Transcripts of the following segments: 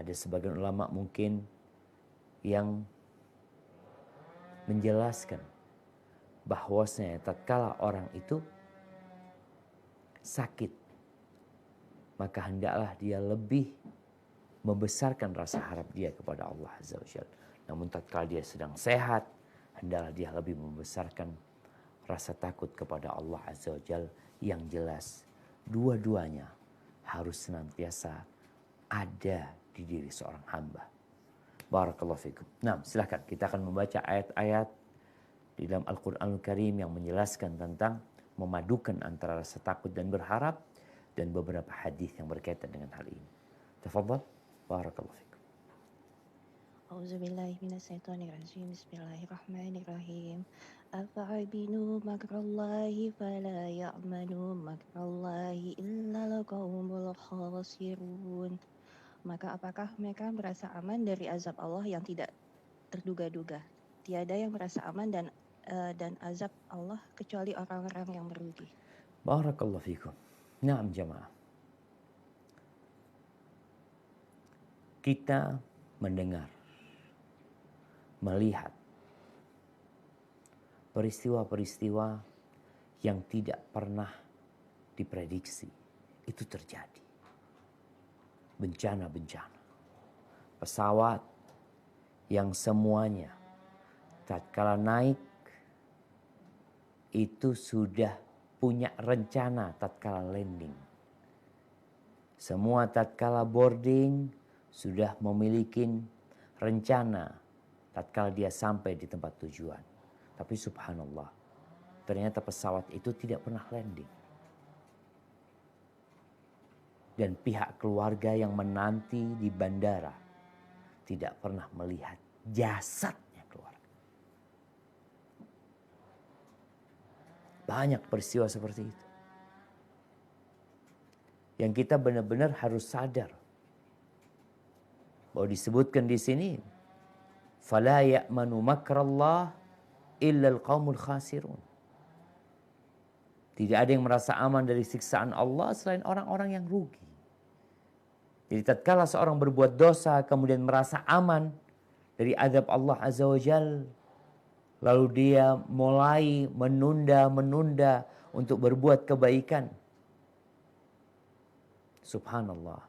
Ada sebagian ulama mungkin yang menjelaskan bahwasanya tatkala orang itu sakit, maka hendaklah dia lebih membesarkan rasa harap dia kepada Allah Azza wa Jalla. Namun tatkala dia sedang sehat, hendaklah dia lebih membesarkan rasa takut kepada Allah Azza wa Jalla. Yang jelas, dua-duanya harus senantiasa ada di diri seorang hamba. Barakallahu fikum. Nah, silahkan kita akan membaca ayat-ayat di dalam Al-Quranul Karim yang menjelaskan tentang memadukan antara rasa takut dan berharap, dan beberapa hadis yang berkaitan dengan hal ini. Tafadhal. Barakallahu fikum. A'udzubillahi minasyaitonirrajim. Bismillahirrahmanirrahim. Afa'aminu makrallahi fala ya'manu makrallahi illal qaumul khasirun. Maka apakah mereka merasa aman dari azab Allah yang tidak terduga-duga? Tiada yang merasa aman dan azab Allah kecuali orang-orang yang merugi. Barakallahu fikum. Naam jamaah. Kita mendengar, melihat peristiwa-peristiwa yang tidak pernah diprediksi itu terjadi. Bencana-bencana. Pesawat yang semuanya tatkala naik itu sudah punya rencana tatkala landing. Semua tatkala boarding sudah memiliki rencana tatkala dia sampai di tempat tujuan. Tapi subhanallah, ternyata pesawat itu tidak pernah landing. Dan pihak keluarga yang menanti di bandara tidak pernah melihat jasadnya keluarga. Banyak peristiwa seperti itu. Yang kita benar-benar harus sadar bahwa disebutkan di sini, "Fala ya'manu makrallah illa al-qaumul khasirun." Tidak ada yang merasa aman dari siksaan Allah selain orang-orang yang rugi. Jadi tatkala seorang berbuat dosa kemudian merasa aman dari azab Allah Azza wa Jal, lalu dia mulai menunda untuk berbuat kebaikan. Subhanallah.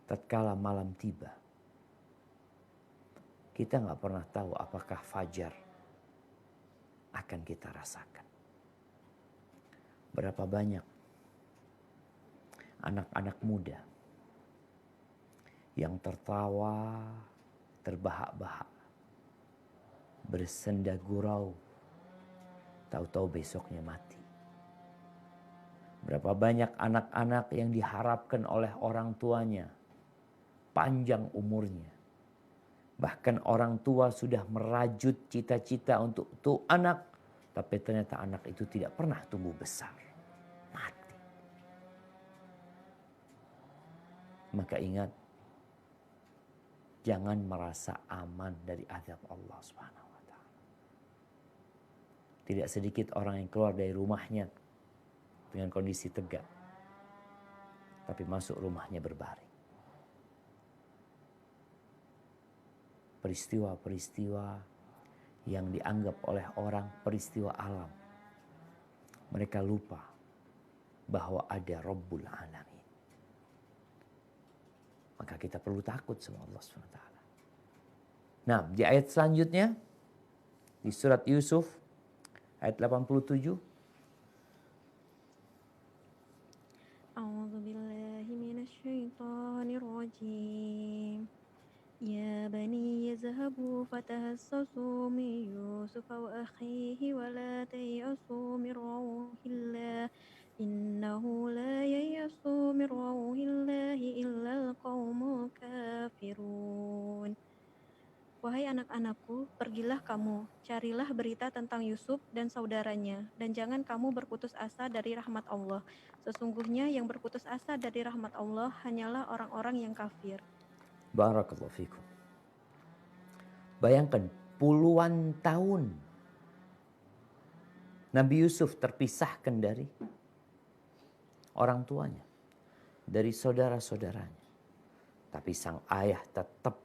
Tatkala malam tiba, kita nggak pernah tahu apakah fajar akan kita rasakan. Berapa banyak anak-anak muda yang tertawa, terbahak-bahak, bersenda gurau, tahu-tahu besoknya mati. Berapa banyak anak-anak yang diharapkan oleh orang tuanya panjang umurnya. Bahkan orang tua sudah merajut cita-cita untuk tuh anak, tapi ternyata anak itu tidak pernah tumbuh besar. Mati. Maka ingat, jangan merasa aman dari azab Allah Subhanahu wa taala. Tidak sedikit orang yang keluar dari rumahnya dengan kondisi tegak, tapi masuk rumahnya berbaring. Peristiwa-peristiwa yang dianggap oleh orang peristiwa alam, mereka lupa bahwa ada Rabbul Alamin. Maka kita perlu takut sama Allah SWT. Nah, di ayat selanjutnya, di surat Yusuf, ayat 87. A'udzu billahi minasyaitonir rajim. Ya bani yazhabu fatahassasu min Yusuf wa akhihi wa la tayasu min rauhillah. Innahu la yayasu min rauhillahi illa al-qaumul kafirun. Wahai anak-anakku, pergilah kamu, carilah berita tentang Yusuf dan saudaranya, dan jangan kamu berputus asa dari rahmat Allah. Sesungguhnya yang berputus asa dari rahmat Allah hanyalah orang-orang yang kafir. Barakallahu fikum. Bayangkan puluhan tahun Nabi Yusuf terpisahkan dari orang tuanya. dari saudara-saudaranya. Tapi sang ayah tetap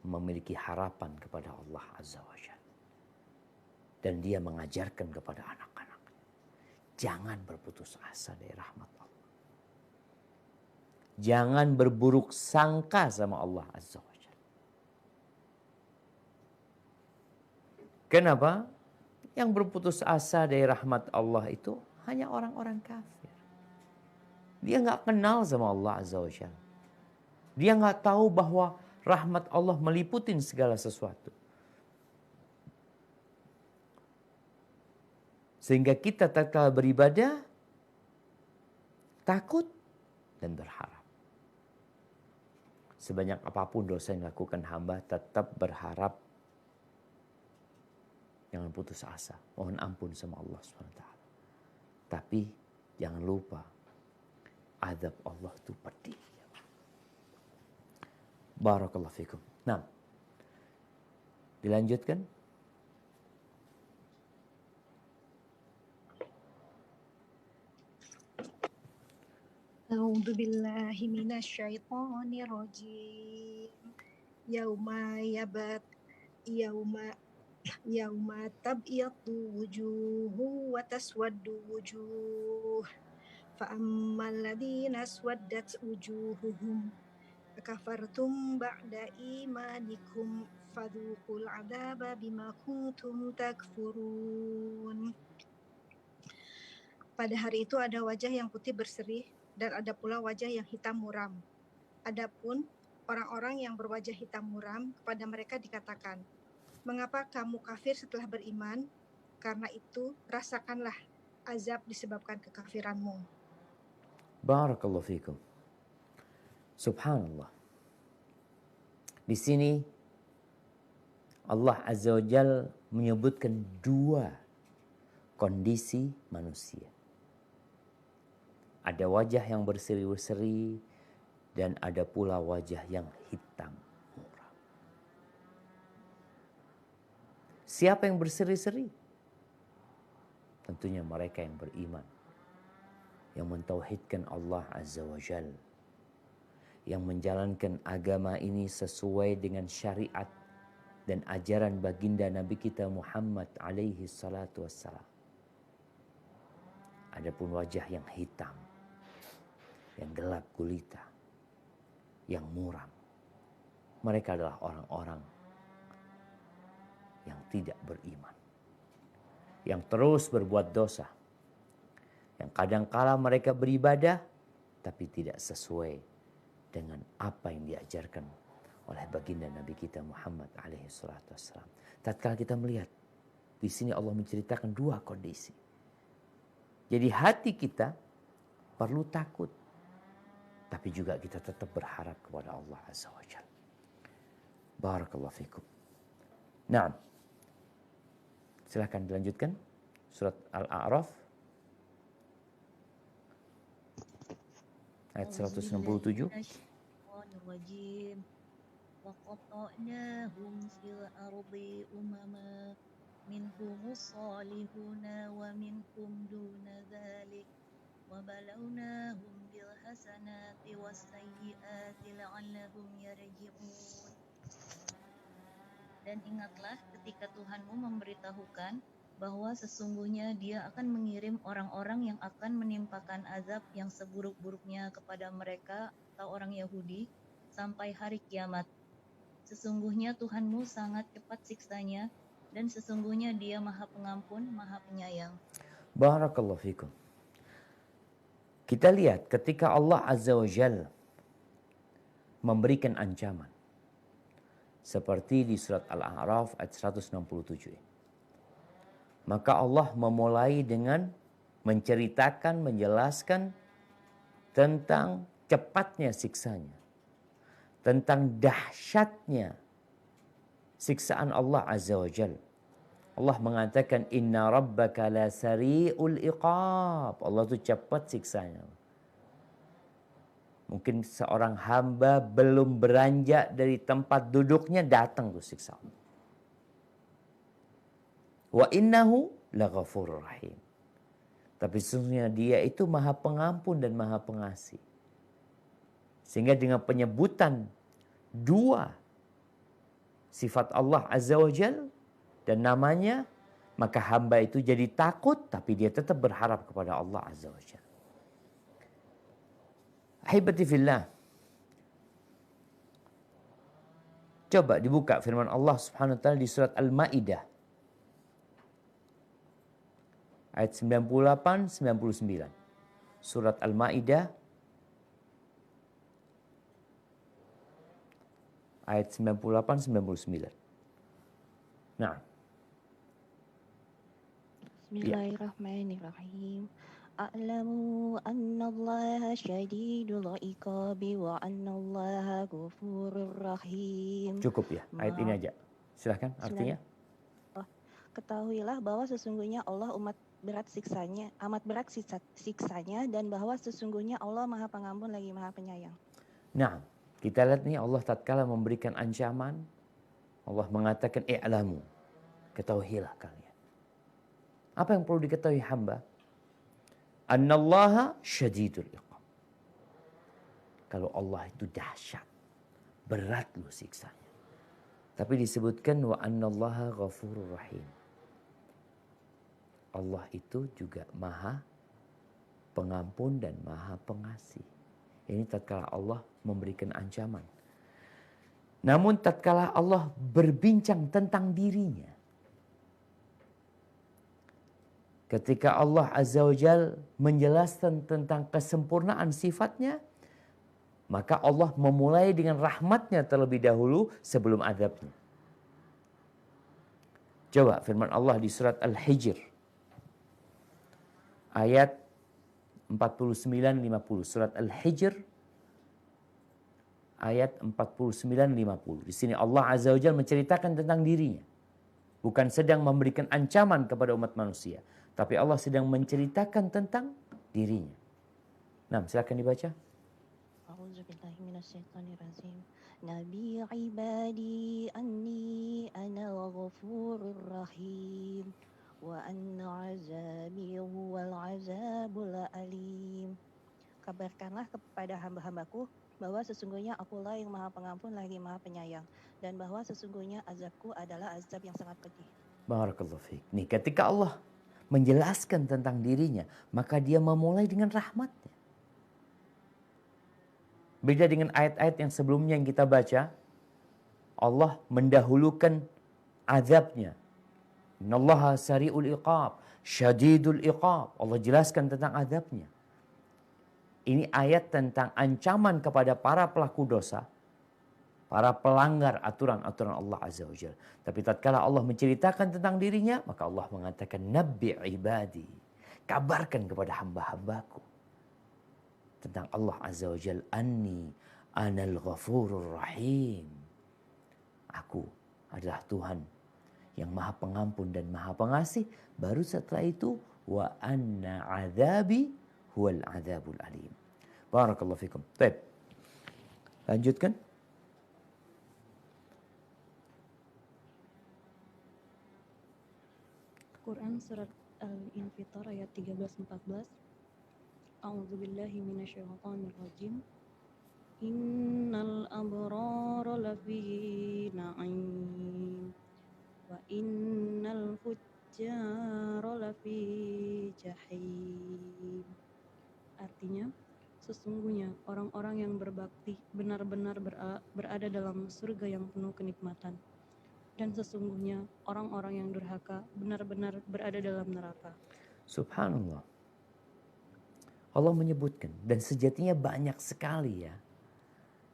memiliki harapan kepada Allah Azza wa Jalla. Dan dia mengajarkan kepada anak-anaknya, jangan berputus asa dari rahmat Allah. Jangan berburuk sangka sama Allah Azza wa Jalla. Kenapa? Yang berputus asa dari rahmat Allah itu hanya orang-orang kafir. Dia nggak kenal sama Allah Azza wa Jalla. Dia nggak tahu bahwa rahmat Allah meliputin segala sesuatu. Sehingga kita tatkala beribadah, takut dan berharap. Sebanyak apapun dosa yang dilakukan hamba, tetap berharap. Jangan putus asa. Mohon ampun sama Allah SWT. Tapi jangan lupa, azab Allah itu pedih. Barakallahu fikum. Nah, dilanjutkan. A'udzu billahi minasyaitonir rajim. Yauma yabat yauma tabyaddu wujuhu wa taswaddu wujuh. Fa ammal ladzina aswaddat wujuhuhum akafartum ba'da imanikum fadzuqul adzaba bima kuntum takfurun. Pada hari itu ada wajah yang putih berseri dan ada pula wajah yang hitam muram. Adapun orang-orang yang berwajah hitam muram, kepada mereka dikatakan, mengapa kamu kafir setelah beriman? Karena itu rasakanlah azab disebabkan kekafiranmu. Barakallahu fikum. Subhanallah. Di sini Allah Azza wa Jal menyebutkan dua kondisi manusia. Ada wajah yang berseri-berseri dan ada pula wajah yang hitam muram. Siapa yang berseri-seri? Tentunya mereka yang beriman, yang mentauhidkan Allah Azza wa Jal, yang menjalankan agama ini sesuai dengan syariat dan ajaran baginda Nabi kita Muhammad alaihi salatu wassalam. Adapun wajah yang hitam, yang gelap gulita, yang muram, mereka adalah orang-orang yang tidak beriman, yang terus berbuat dosa, yang kadangkala mereka beribadah tapi tidak sesuai dengan apa yang diajarkan oleh baginda Nabi kita Muhammad alaihi salatu wassalam. Tatkala kita melihat di sini Allah menceritakan dua kondisi. Jadi hati kita perlu takut, tapi juga kita tetap berharap kepada Allah Azza wa Jalla. Barakallahu fikum. Nah, silakan dilanjutkan surat Al-A'raf ayat 167. Rajim wa qata'nahum fil ardi umama minhum salihuna wa minhum duna dhalik wa balawnahum bil hasanati was sayyiati la'allahum yarji'un. Dan ingatlah ketika Tuhanmu memberitahukan bahwa sesungguhnya Dia akan mengirim orang-orang yang akan menimpakan azab yang seburuk-buruknya kepada mereka atau orang Yahudi sampai hari kiamat. Sesungguhnya Tuhanmu sangat cepat siksanya dan sesungguhnya Dia Maha Pengampun, Maha Penyayang. Barakallahu fikum. Kita lihat ketika Allah Azza wa Jalla memberikan ancaman seperti di surat Al-A'raf ayat 167. Maka Allah memulai dengan menceritakan, menjelaskan tentang cepatnya siksanya, tentang dahsyatnya siksaan Allah Azza wa Jalla. Allah mengatakan inna rabbaka la sari'ul iqab. Allah itu cepat siksanya. Mungkin seorang hamba belum beranjak dari tempat duduknya datang tuh siksa Allah. Wa innahu laghafurur rahim. Tapi sesungguhnya Dia itu Maha Pengampun dan Maha Pengasih. Sehingga dengan penyebutan dua sifat Allah Azza wa Jal dan namanya, maka hamba itu jadi takut tapi dia tetap berharap kepada Allah Azza wa Jal. Ahibati fillah. Coba dibuka firman Allah Subhanahu wa taala di surat Al-Maidah ayat 98 99. Surat Al-Maidah ayat 98 99. Nah, Bismillahirrahmanirrahim. A'lamu annallaha syadidul iqabi wa annallaha ghafurur rahim. cukup ya. Ayat ini aja. Silahkan artinya. Ketahuilah bahwa sesungguhnya Allah amat berat siksanya dan bahwa sesungguhnya Allah Maha Pengampun lagi Maha Penyayang. Nah, kita lihat nih Allah tatkala memberikan ancaman, Allah mengatakan i'lamu, ketahuilah kalian. Apa yang perlu diketahui hamba? Annallaha syadidul iqab. Kalau Allah itu dahsyat, berat loh siksanya. Tapi disebutkan wa annallaha ghafurur rahim. Allah itu juga Maha Pengampun dan Maha Pengasih. Ini tatkala Allah memberikan ancaman. Namun tatkala Allah berbincang tentang dirinya, ketika Allah Azza wa Jal menjelaskan tentang kesempurnaan sifatnya, maka Allah memulai dengan rahmatnya terlebih dahulu sebelum azabnya. Coba firman Allah di surat Al-Hijr ayat 49-50. Surat Al-Hijr ayat 49-50. Di sini Allah Azza wa Jalla menceritakan tentang dirinya. Bukan sedang memberikan ancaman kepada umat manusia, tapi Allah sedang menceritakan tentang dirinya. Nah, silakan dibaca. A'udzubillahi minasyaitonirrajim. Nabi ibadi anni ana ghafurur rahim wa anna azabi huwal azabul alim. Kabarkanlah kepada hamba-hambaku bahwa sesungguhnya akulah yang Maha Pengampun lagi Maha Penyayang, dan bahwa sesungguhnya azabku adalah azab yang sangat pedih. Barakallahu fiik. Nih, ketika Allah menjelaskan tentang dirinya, maka dia memulai dengan rahmatnya. Beda dengan ayat-ayat yang sebelumnya yang kita baca, Allah mendahulukan azabnya. Innallaha sari'ul iqab, syadidul iqab. Allah jelaskan tentang azabnya. Ini ayat tentang ancaman kepada para pelaku dosa, para pelanggar aturan-aturan Allah Azza wa Jalla. Tapi tatkala Allah menceritakan tentang dirinya, maka Allah mengatakan nabbi ibadi, kabarkan kepada hamba-hambaku tentang Allah Azza wa Jalla, anni anal ghafurur rahim. Aku adalah Tuhan yang Maha Pengampun dan Maha Pengasih. Baru setelah itu wa anna azabi huwal azabul alim. Barakallahu fikum. Baik. Lanjutkan. Quran surat Al-Infitar ayat 13-14. A'udzubillahi minasyaitonir rajim. Innal abrara lafi na'im wa innal fujjara lafi jahim. Artinya, sesungguhnya orang-orang yang berbakti benar-benar berada dalam surga yang penuh kenikmatan. Dan sesungguhnya orang-orang yang durhaka benar-benar berada dalam neraka. Subhanallah. Allah menyebutkan, dan sejatinya banyak sekali ya.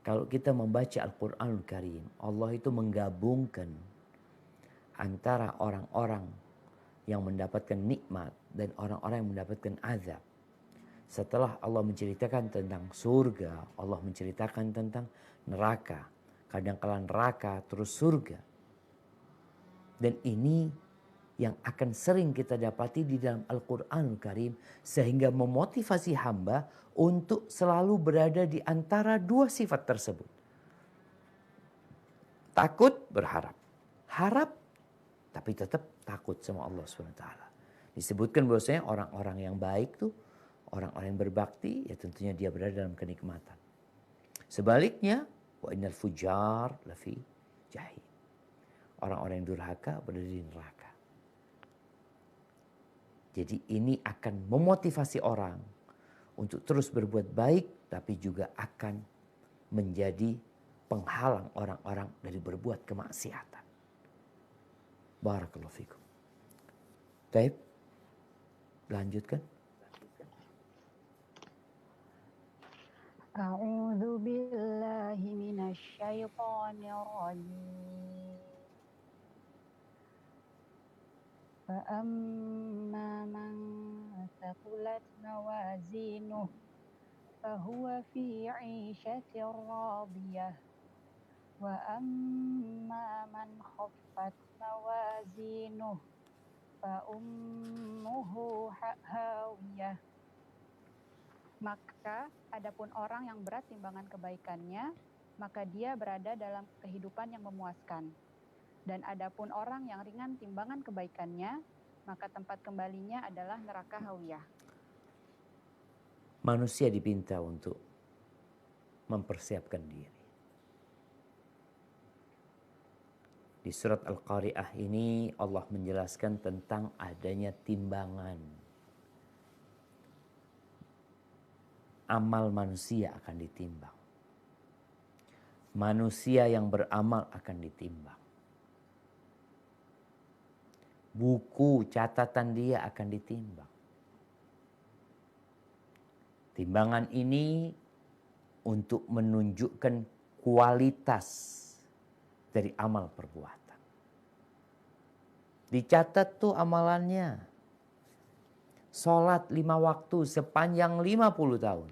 Kalau kita membaca Al-Quranul Karim, Allah itu menggabungkan antara orang-orang yang mendapatkan nikmat dan orang-orang yang mendapatkan azab. Setelah Allah menceritakan tentang surga, Allah menceritakan tentang neraka. Kadang-kala neraka terus surga. Dan ini yang akan sering kita dapati di dalam Al-Quranul Karim, sehingga memotivasi hamba untuk selalu berada di antara dua sifat tersebut. Takut, berharap. Harap, tapi tetap takut sama Allah SWT. Disebutkan bahwasanya orang-orang yang baik tuh, orang-orang yang berbakti, ya tentunya dia berada dalam kenikmatan. Sebaliknya, wa innal fujar lafi jahim. Orang-orang yang durhaka berada di neraka. Jadi ini akan memotivasi orang untuk terus berbuat baik, tapi juga akan menjadi penghalang orang-orang dari berbuat kemaksiatan. Barakallahu fikum. Baik, lanjutkan. A'udzu billahi minasyaitonir rajim. Fa'amma man thaqulat mawazinuh fahuwa fi 'ishatin radiyah. Wa amma man khaffat mawazinuh fa ummuhu hawiyah. Maka adapun orang yang berat timbangan kebaikannya, maka dia berada dalam kehidupan yang memuaskan. Dan adapun orang yang ringan timbangan kebaikannya, maka tempat kembalinya adalah neraka hawiyah. Manusia dipinta untuk mempersiapkan diri. Di surat Al-Qari'ah ini Allah menjelaskan tentang adanya timbangan. Amal manusia akan ditimbang. Manusia yang beramal akan ditimbang. Buku catatan dia akan ditimbang. Timbangan ini untuk menunjukkan kualitas dari amal perbuatan. Dicatat tuh amalannya. Sholat 5 waktu sepanjang 50 tahun.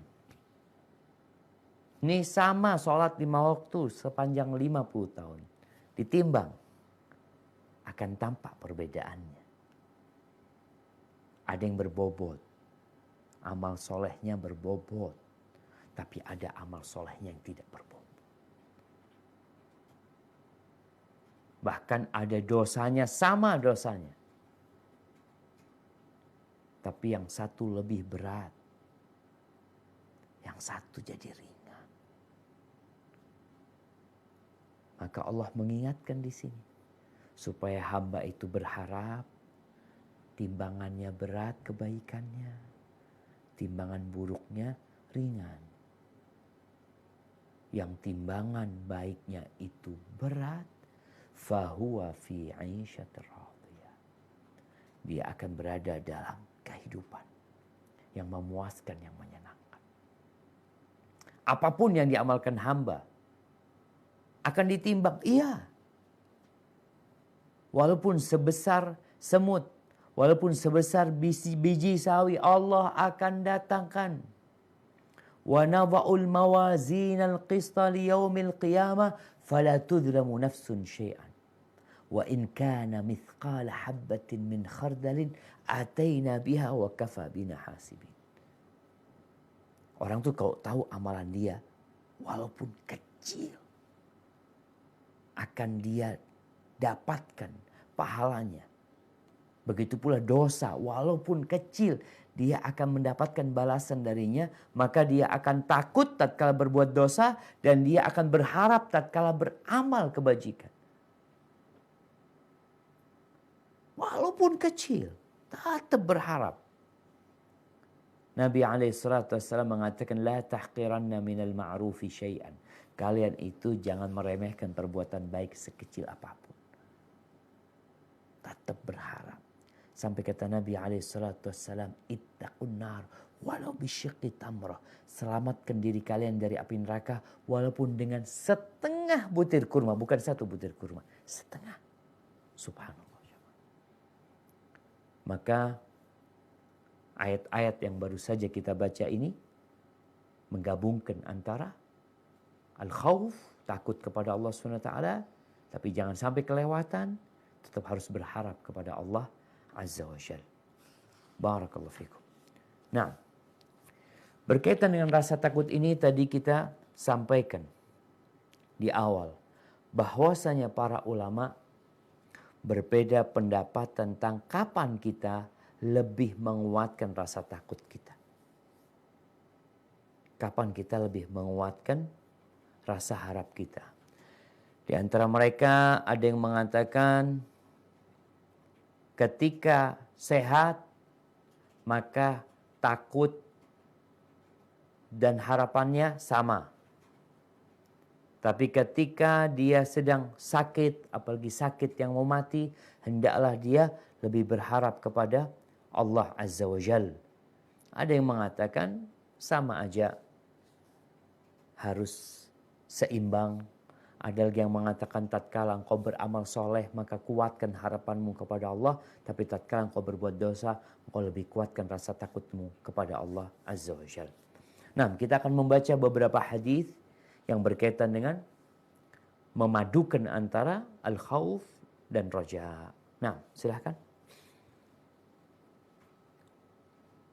Ini sama sholat 5 waktu sepanjang 50 tahun. Ditimbang. Akan tampak perbedaannya. Ada yang berbobot. Amal solehnya berbobot. Tapi ada amal solehnya yang tidak berbobot. Bahkan ada dosanya sama dosanya. Tapi yang satu lebih berat. Yang satu jadi ringan. Maka Allah mengingatkan di sini. Supaya hamba itu berharap timbangannya berat kebaikannya. Timbangan buruknya ringan. Yang timbangan baiknya itu berat. Fahuwa fi 'ishatir radiyah. Dia akan berada dalam kehidupan yang memuaskan, yang menyenangkan. Apapun yang diamalkan hamba akan ditimbang. Iya. Walaupun sebesar semut, walaupun sebesar biji sawi, Allah akan datangkan. Wa nadha'ul mawazinal qista liyaumil qiyamah fala tudlamu nafsun syai'an. Wa in kana mithqala habbatin min khardalin ataina biha wa kafa bina hasibin. Orang tuh kalau tahu amalan dia, walaupun kecil, akan dia dapatkan pahalanya. Begitu pula dosa, walaupun kecil, dia akan mendapatkan balasan darinya. Maka dia akan takut tatkala berbuat dosa, dan dia akan berharap tatkala beramal kebajikan. Walaupun kecil, tetap berharap. Nabi SAW mengatakan, La tahqiranna minal ma'rufi syai'an. Kalian itu jangan meremehkan perbuatan baik sekecil apapun. Tetap berharap. Sampai kata Nabi SAW, Ittaqun nar walau bisyiqqi tamrah. Selamatkan diri kalian dari api neraka walaupun dengan setengah butir kurma. Bukan satu butir kurma. Setengah. Subhanallah. Maka ayat-ayat yang baru saja kita baca ini menggabungkan antara al-khawf, takut kepada Allah SWT, tapi jangan sampai kelewatan, tetap harus berharap kepada Allah Azza wa Jalla. Barakallahu fikum. Nah, berkaitan dengan rasa takut ini tadi kita sampaikan di awal bahwasanya para ulama berbeda pendapat tentang kapan kita lebih menguatkan rasa takut kita. Kapan kita lebih menguatkan rasa harap kita. Di antara mereka ada yang mengatakan ketika sehat maka takut dan harapannya sama. Tapi ketika dia sedang sakit, apalagi sakit yang mau mati, hendaklah dia lebih berharap kepada Allah Azza wa Jal. Ada yang mengatakan sama aja, harus seimbang. Ada lagi yang mengatakan tatkala engkau beramal soleh maka kuatkan harapanmu kepada Allah. Tapi tatkala engkau berbuat dosa, engkau lebih kuatkan rasa takutmu kepada Allah Azza wa Jal. Nah, kita akan membaca beberapa hadis yang berkaitan dengan memadukan antara al-khauf dan roja. Nah, silahkan.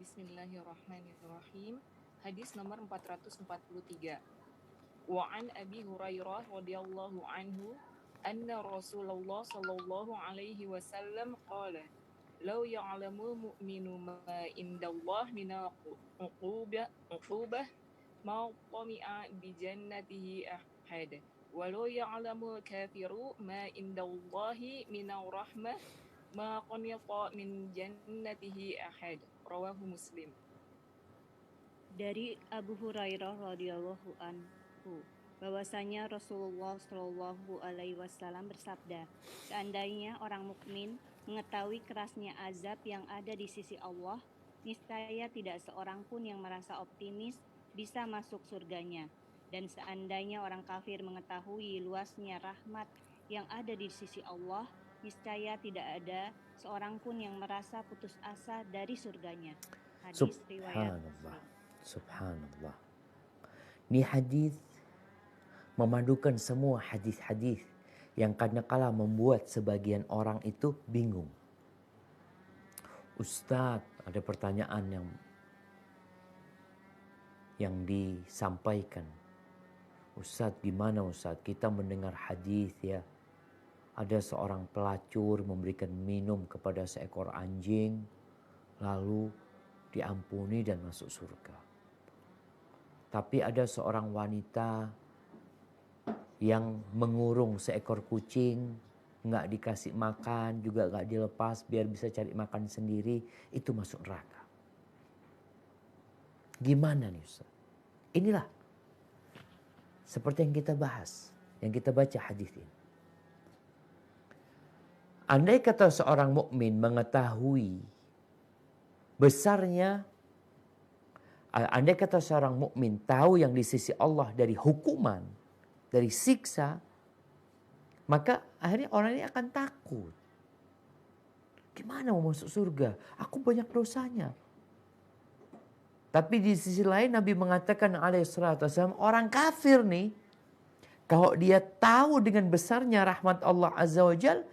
Bismillahirrahmanirrahim. Hadis nomor 443. Wa an Abi Hurairah radhiyallahu anhu anna Rasulullah sallallahu alaihi wasallam qala law ya'lamu mu'minu ma indallah min uqubah ma tami'a bi jannatihi ahad walau ya'lamu kafiru ma indallahi min rahmah ma qanita min jannatihi ahad. Rawahu Muslim. Dari Abu Hurairah radhiyallahu anhu bahwasanya Rasulullah Shallallahu alaihi wasallam bersabda, seandainya orang mukmin mengetahui kerasnya azab yang ada di sisi Allah, niscaya tidak seorang pun yang merasa optimis bisa masuk surganya. Dan seandainya orang kafir mengetahui luasnya rahmat yang ada di sisi Allah, niscaya tidak ada seorang pun yang merasa putus asa dari surganya. Hadis riwayat Muslim. Subhanallah. Ini hadis memadukan semua hadis-hadis yang kadang-kala membuat sebagian orang itu bingung. Ustadz, ada pertanyaan yang disampaikan. Ustadz, gimana Ustadz? Kita mendengar hadis ya. Ada seorang pelacur memberikan minum kepada seekor anjing, lalu diampuni dan masuk surga. Tapi ada seorang wanita yang mengurung seekor kucing, nggak dikasih makan, juga nggak dilepas biar bisa cari makan sendiri, itu masuk neraka. Gimana nih Ustaz? Inilah seperti yang kita bahas, yang kita baca hadis ini. Andai kata seorang mukmin mengetahui besarnya, andai kata seorang mukmin tahu yang di sisi Allah dari hukuman, dari siksa, maka akhirnya orang ini akan takut. Gimana mau masuk surga? Aku banyak dosanya. Tapi di sisi lain Nabi mengatakan alaihissalam, orang kafir nih, kalau dia tahu dengan besarnya rahmat Allah Azza wa Jal,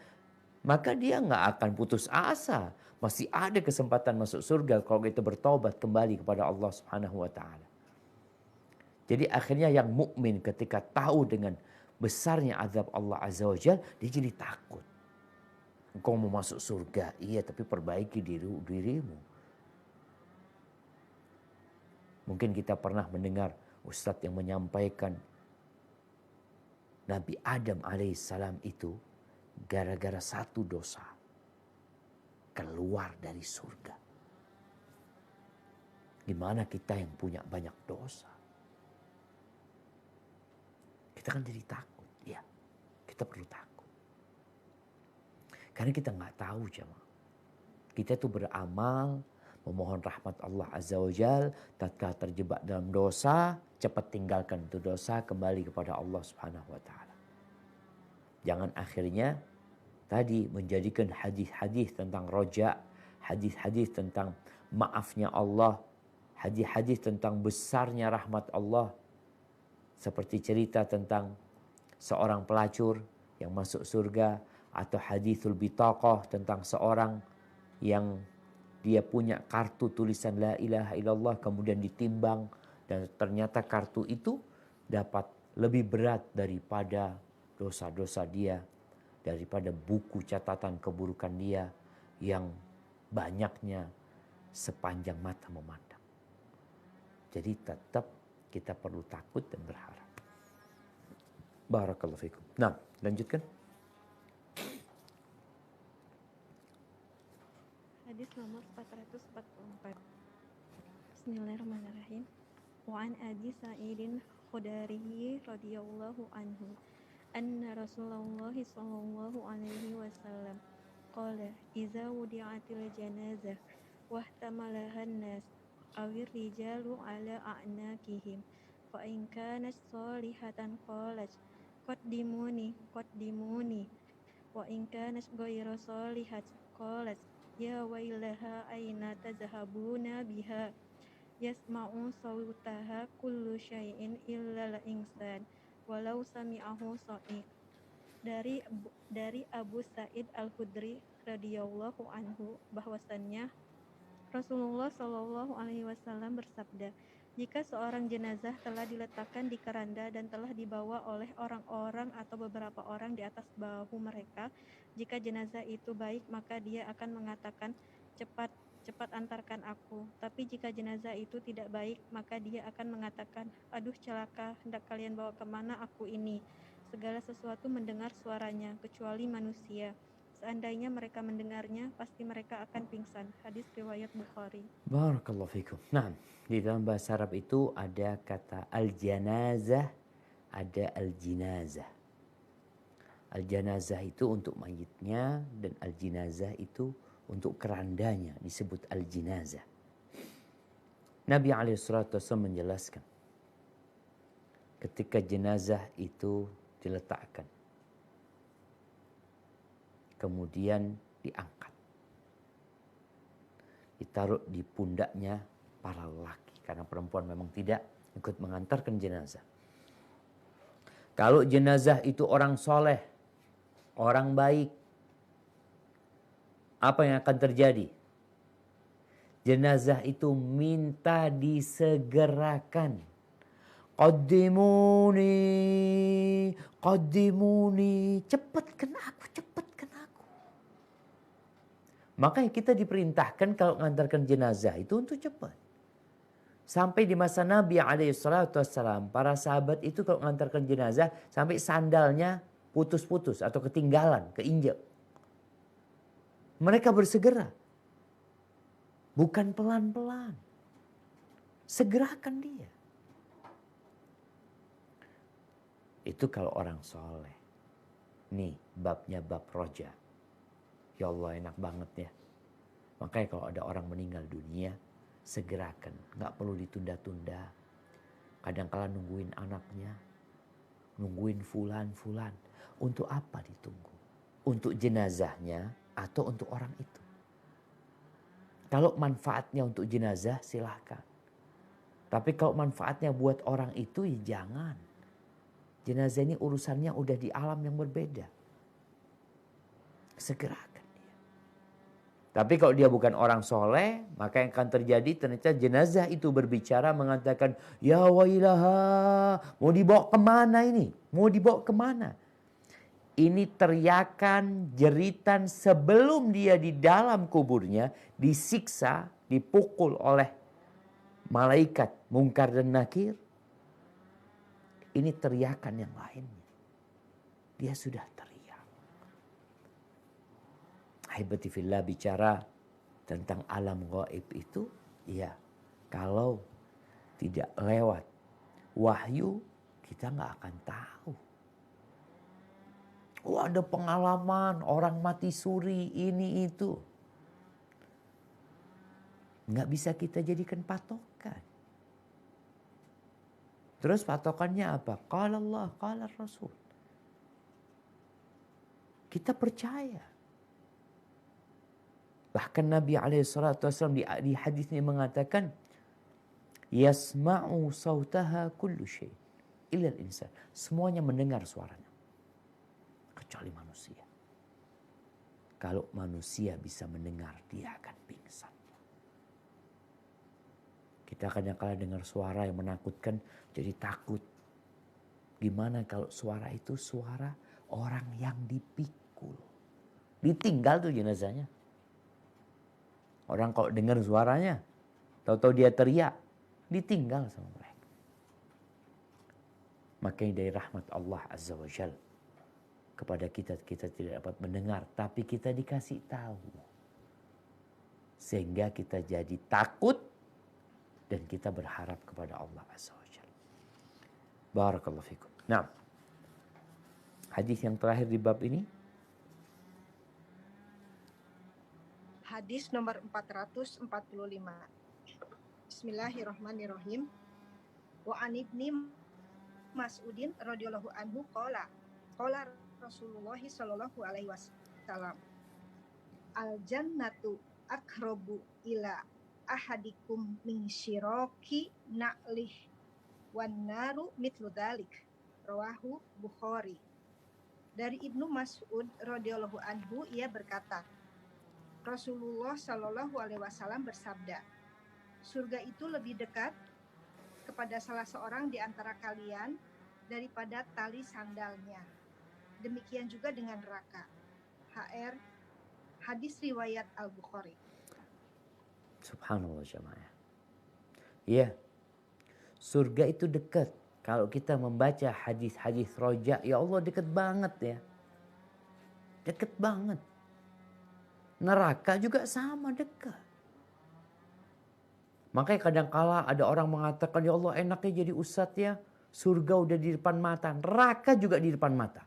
maka dia nggak akan putus asa. Masih ada kesempatan masuk surga kalau kita bertobat kembali kepada Allah Subhanahu wa taala. Jadi akhirnya yang mukmin ketika tahu dengan besarnya azab Allah Azza wa Jal, dia jadi takut. Engkau mau masuk surga, iya, tapi perbaiki dirimu. Mungkin kita pernah mendengar ustadz yang menyampaikan Nabi Adam alaihissalam itu gara-gara satu dosa keluar dari surga. Gimana kita yang punya banyak dosa? Kita kan jadi takut, ya. Kita perlu takut. Karena kita nggak tahu jemaah. Kita tuh beramal, memohon rahmat Allah Azza wa Jal, tatkala terjebak dalam dosa, cepat tinggalkan itu dosa, kembali kepada Allah Subhanahu wa taala. Jangan akhirnya tadi menjadikan hadis-hadis tentang roja, hadis-hadis tentang maafnya Allah, hadis-hadis tentang besarnya rahmat Allah, seperti cerita tentang seorang pelacur yang masuk surga, atau hadisul bitaqah tentang seorang yang dia punya kartu tulisan la ilaha illallah kemudian ditimbang dan ternyata kartu itu dapat lebih berat daripada dosa-dosa dia, daripada buku catatan keburukan dia yang banyaknya sepanjang mata memandang. Jadi tetap kita perlu takut dan berharap. Barakallahu fikum. Nah, lanjutkan. Hadis nomor 444. Bismillahirrahmanirrahim. Wa an Abi Sa'idin Khudari radhiyallahu anhu anna Rasulullah sallallahu alaihi wasallam qala idza wudi'atil janazah wahtamalaha an-nas awir rijalu ala a'naqihim fa in kanat salihatan qalat qaddimuni wa in kanat ghayra salihat qalat ya wailaha aina tazhabuna biha yasma'u sawtaha kullu syai'in illa al-insan walau sami'ahu sa'iq. Dari Abu Sa'id Al-Khudri radhiyallahu anhu bahwasannya Rasulullah Shallallahu alaihi wasallam bersabda, jika seorang jenazah telah diletakkan di keranda dan telah dibawa oleh orang-orang atau beberapa orang di atas bahu mereka, jika jenazah itu baik maka dia akan mengatakan, cepat antarkan aku. Tapi jika jenazah itu tidak baik, maka dia akan mengatakan, aduh celaka, hendak kalian bawa kemana aku ini? Segala sesuatu mendengar suaranya, kecuali manusia. Seandainya mereka mendengarnya, pasti mereka akan pingsan. Hadis riwayat Bukhari. Barakallahu fikum. Nah, di dalam bahasa Arab itu ada kata al-janazah, ada al-jinazah. Al-janazah itu untuk mayitnya dan al-jinazah itu untuk kerandanya, disebut al-jinazah. Nabi SAW menjelaskan ketika jenazah itu diletakkan, kemudian diangkat, ditaruh di pundaknya para lelaki, karena perempuan memang tidak ikut mengantarkan jenazah. Kalau jenazah itu orang soleh, orang baik, apa yang akan terjadi? Jenazah itu minta disegerakan. Qaddimuni, cepatkan aku. Makanya kita diperintahkan kalau mengantarkan jenazah itu untuk cepat. Sampai di masa Nabi SAW, para sahabat itu kalau mengantarkan jenazah sampai sandalnya putus-putus atau ketinggalan, keinjak. Mereka bersegera. Bukan pelan-pelan. Segerakan dia. Itu kalau orang soleh. Nih babnya bab roja. Ya Allah enak banget ya. Makanya kalau ada orang meninggal dunia, segerakan. Gak perlu ditunda-tunda. Kadang-kala nungguin anaknya. Nungguin fulan. Untuk apa ditunggu? Untuk jenazahnya atau untuk orang itu? Kalau manfaatnya untuk jenazah silahkan. Tapi kalau manfaatnya buat orang itu ya jangan. Jenazah ini urusannya udah di alam yang berbeda. Segerakan dia. Tapi kalau dia bukan orang soleh, maka yang akan terjadi ternyata jenazah itu berbicara mengatakan, ya wailaha, mau dibawa kemana ini? Mau dibawa kemana? Ini teriakan, jeritan sebelum dia di dalam kuburnya disiksa, dipukul oleh malaikat Mungkar dan Nakir. Ini teriakan yang lainnya. Dia sudah teriak. Ahibati fillah, bicara tentang alam gaib itu, ya kalau tidak lewat wahyu kita nggak akan tahu. Oh ada pengalaman orang mati suri ini itu. Nggak bisa kita jadikan patokan. Terus patokannya apa? Qala Allah, qala Rasul. Kita percaya. Bahkan Nabi SAW di hadis ini mengatakan, yasma'u sautaha kullu syai' illa al-insan. Semuanya mendengar suaranya. Kecuali manusia. Kalau manusia bisa mendengar, dia akan pingsan. Kita kadang-kadang dengar suara yang menakutkan, jadi takut. Gimana kalau suara itu suara orang yang dipikul? Ditinggal tuh jenazahnya. Orang kalau dengar suaranya, tahu-tahu dia teriak, ditinggal sama mereka. Makanya dari rahmat Allah Azza wa Jalla kepada kita tidak dapat mendengar, tapi kita dikasih tahu. Sehingga kita jadi takut dan kita berharap kepada Allah Azza wa Jalla. Barakallahu fikum. Nah, hadis yang terakhir di bab ini. Hadis nomor 445. Bismillahirrahmanirrahim. Wa an ibni Mas'udin radhiyallahu anhu qala Rasulullah sallallahu alaihi wasallam al jannatu aqrabu ila ahadikum min syiraki na'lih wan naru mithlu dzalik. Rawahu Bukhari. Dari Ibnu Mas'ud radhiyallahu anhu, ia berkata, Rasulullah Shallallahu alaihi wasallam bersabda, surga itu lebih dekat kepada salah seorang di antara kalian daripada tali sandalnya. Demikian juga dengan neraka. HR hadis riwayat Al-Bukhari. Subhanallah jemaah. Iya. Surga itu dekat. Kalau kita membaca hadis-hadis roja, ya Allah dekat banget ya. Dekat banget. Neraka juga sama dekat. Makanya kadang-kala ada orang mengatakan, ya Allah enaknya jadi ustadz ya. Surga udah di depan mata, neraka juga di depan mata.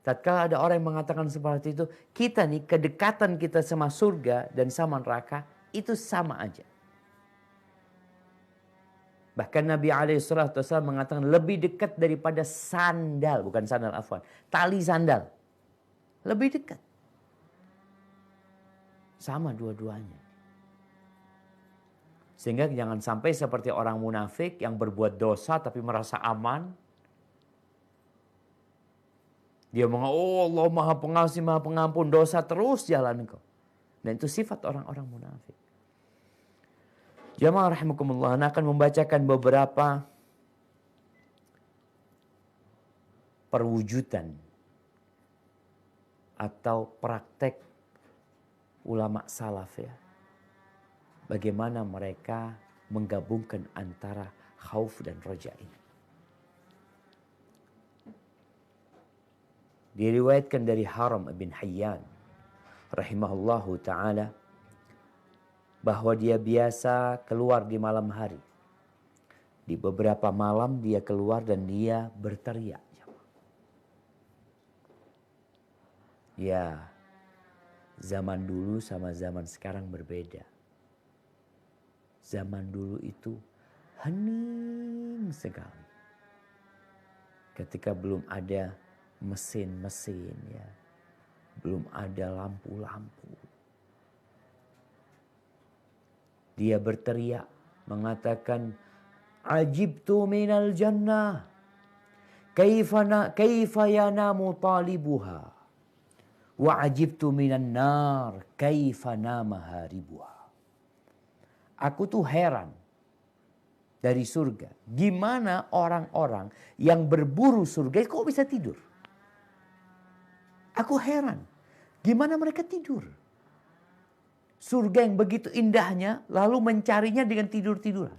Tatkala ada orang yang mengatakan seperti itu, kita nih kedekatan kita sama surga dan sama neraka itu sama aja. Bahkan Nabi SAW mengatakan lebih dekat daripada sandal, bukan sandal afwan, tali sandal. Lebih dekat. Sama dua-duanya. Sehingga jangan sampai seperti orang munafik yang berbuat dosa tapi merasa aman. Dia mengatakan, oh Allah maha pengasih, maha pengampun, dosa terus jalan kau. Dan itu sifat orang-orang munafik. Jamaah rahimakumullah, akan membacakan beberapa perwujudan atau praktek ulama salaf ya. Bagaimana mereka menggabungkan antara khauf dan roja ini. Diriwayatkan dari Haram bin Hayyan rahimahullahu ta'ala bahwa dia biasa keluar di malam hari. Di beberapa malam dia keluar dan dia berteriak. Ya, zaman dulu sama zaman sekarang berbeda. Zaman dulu itu hening sekali. Ketika belum ada mesin-mesin ya. Belum ada lampu-lampu. Dia berteriak mengatakan, Ajibtu minal jannah. Kaifa yanamu talibuha. Wa ajibtu minan nar. Kaifa nama haribuha. Aku tuh heran dari surga. Gimana orang-orang yang berburu surga kok bisa tidur? Aku heran. Gimana mereka tidur? Surga yang begitu indahnya lalu mencarinya dengan tidur-tiduran.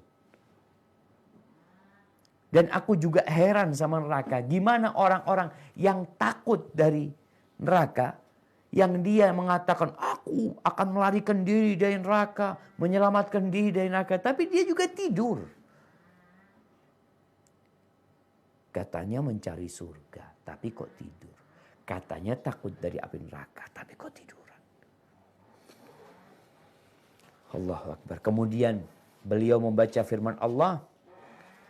Dan aku juga heran sama neraka. Gimana orang-orang yang takut dari neraka. Yang dia mengatakan aku akan melarikan diri dari neraka. Menyelamatkan diri dari neraka. Tapi dia juga tidur. Katanya mencari surga. Tapi kok tidur. Katanya takut dari api neraka. Tapi kok tiduran. Allahu Akbar. Kemudian beliau membaca firman Allah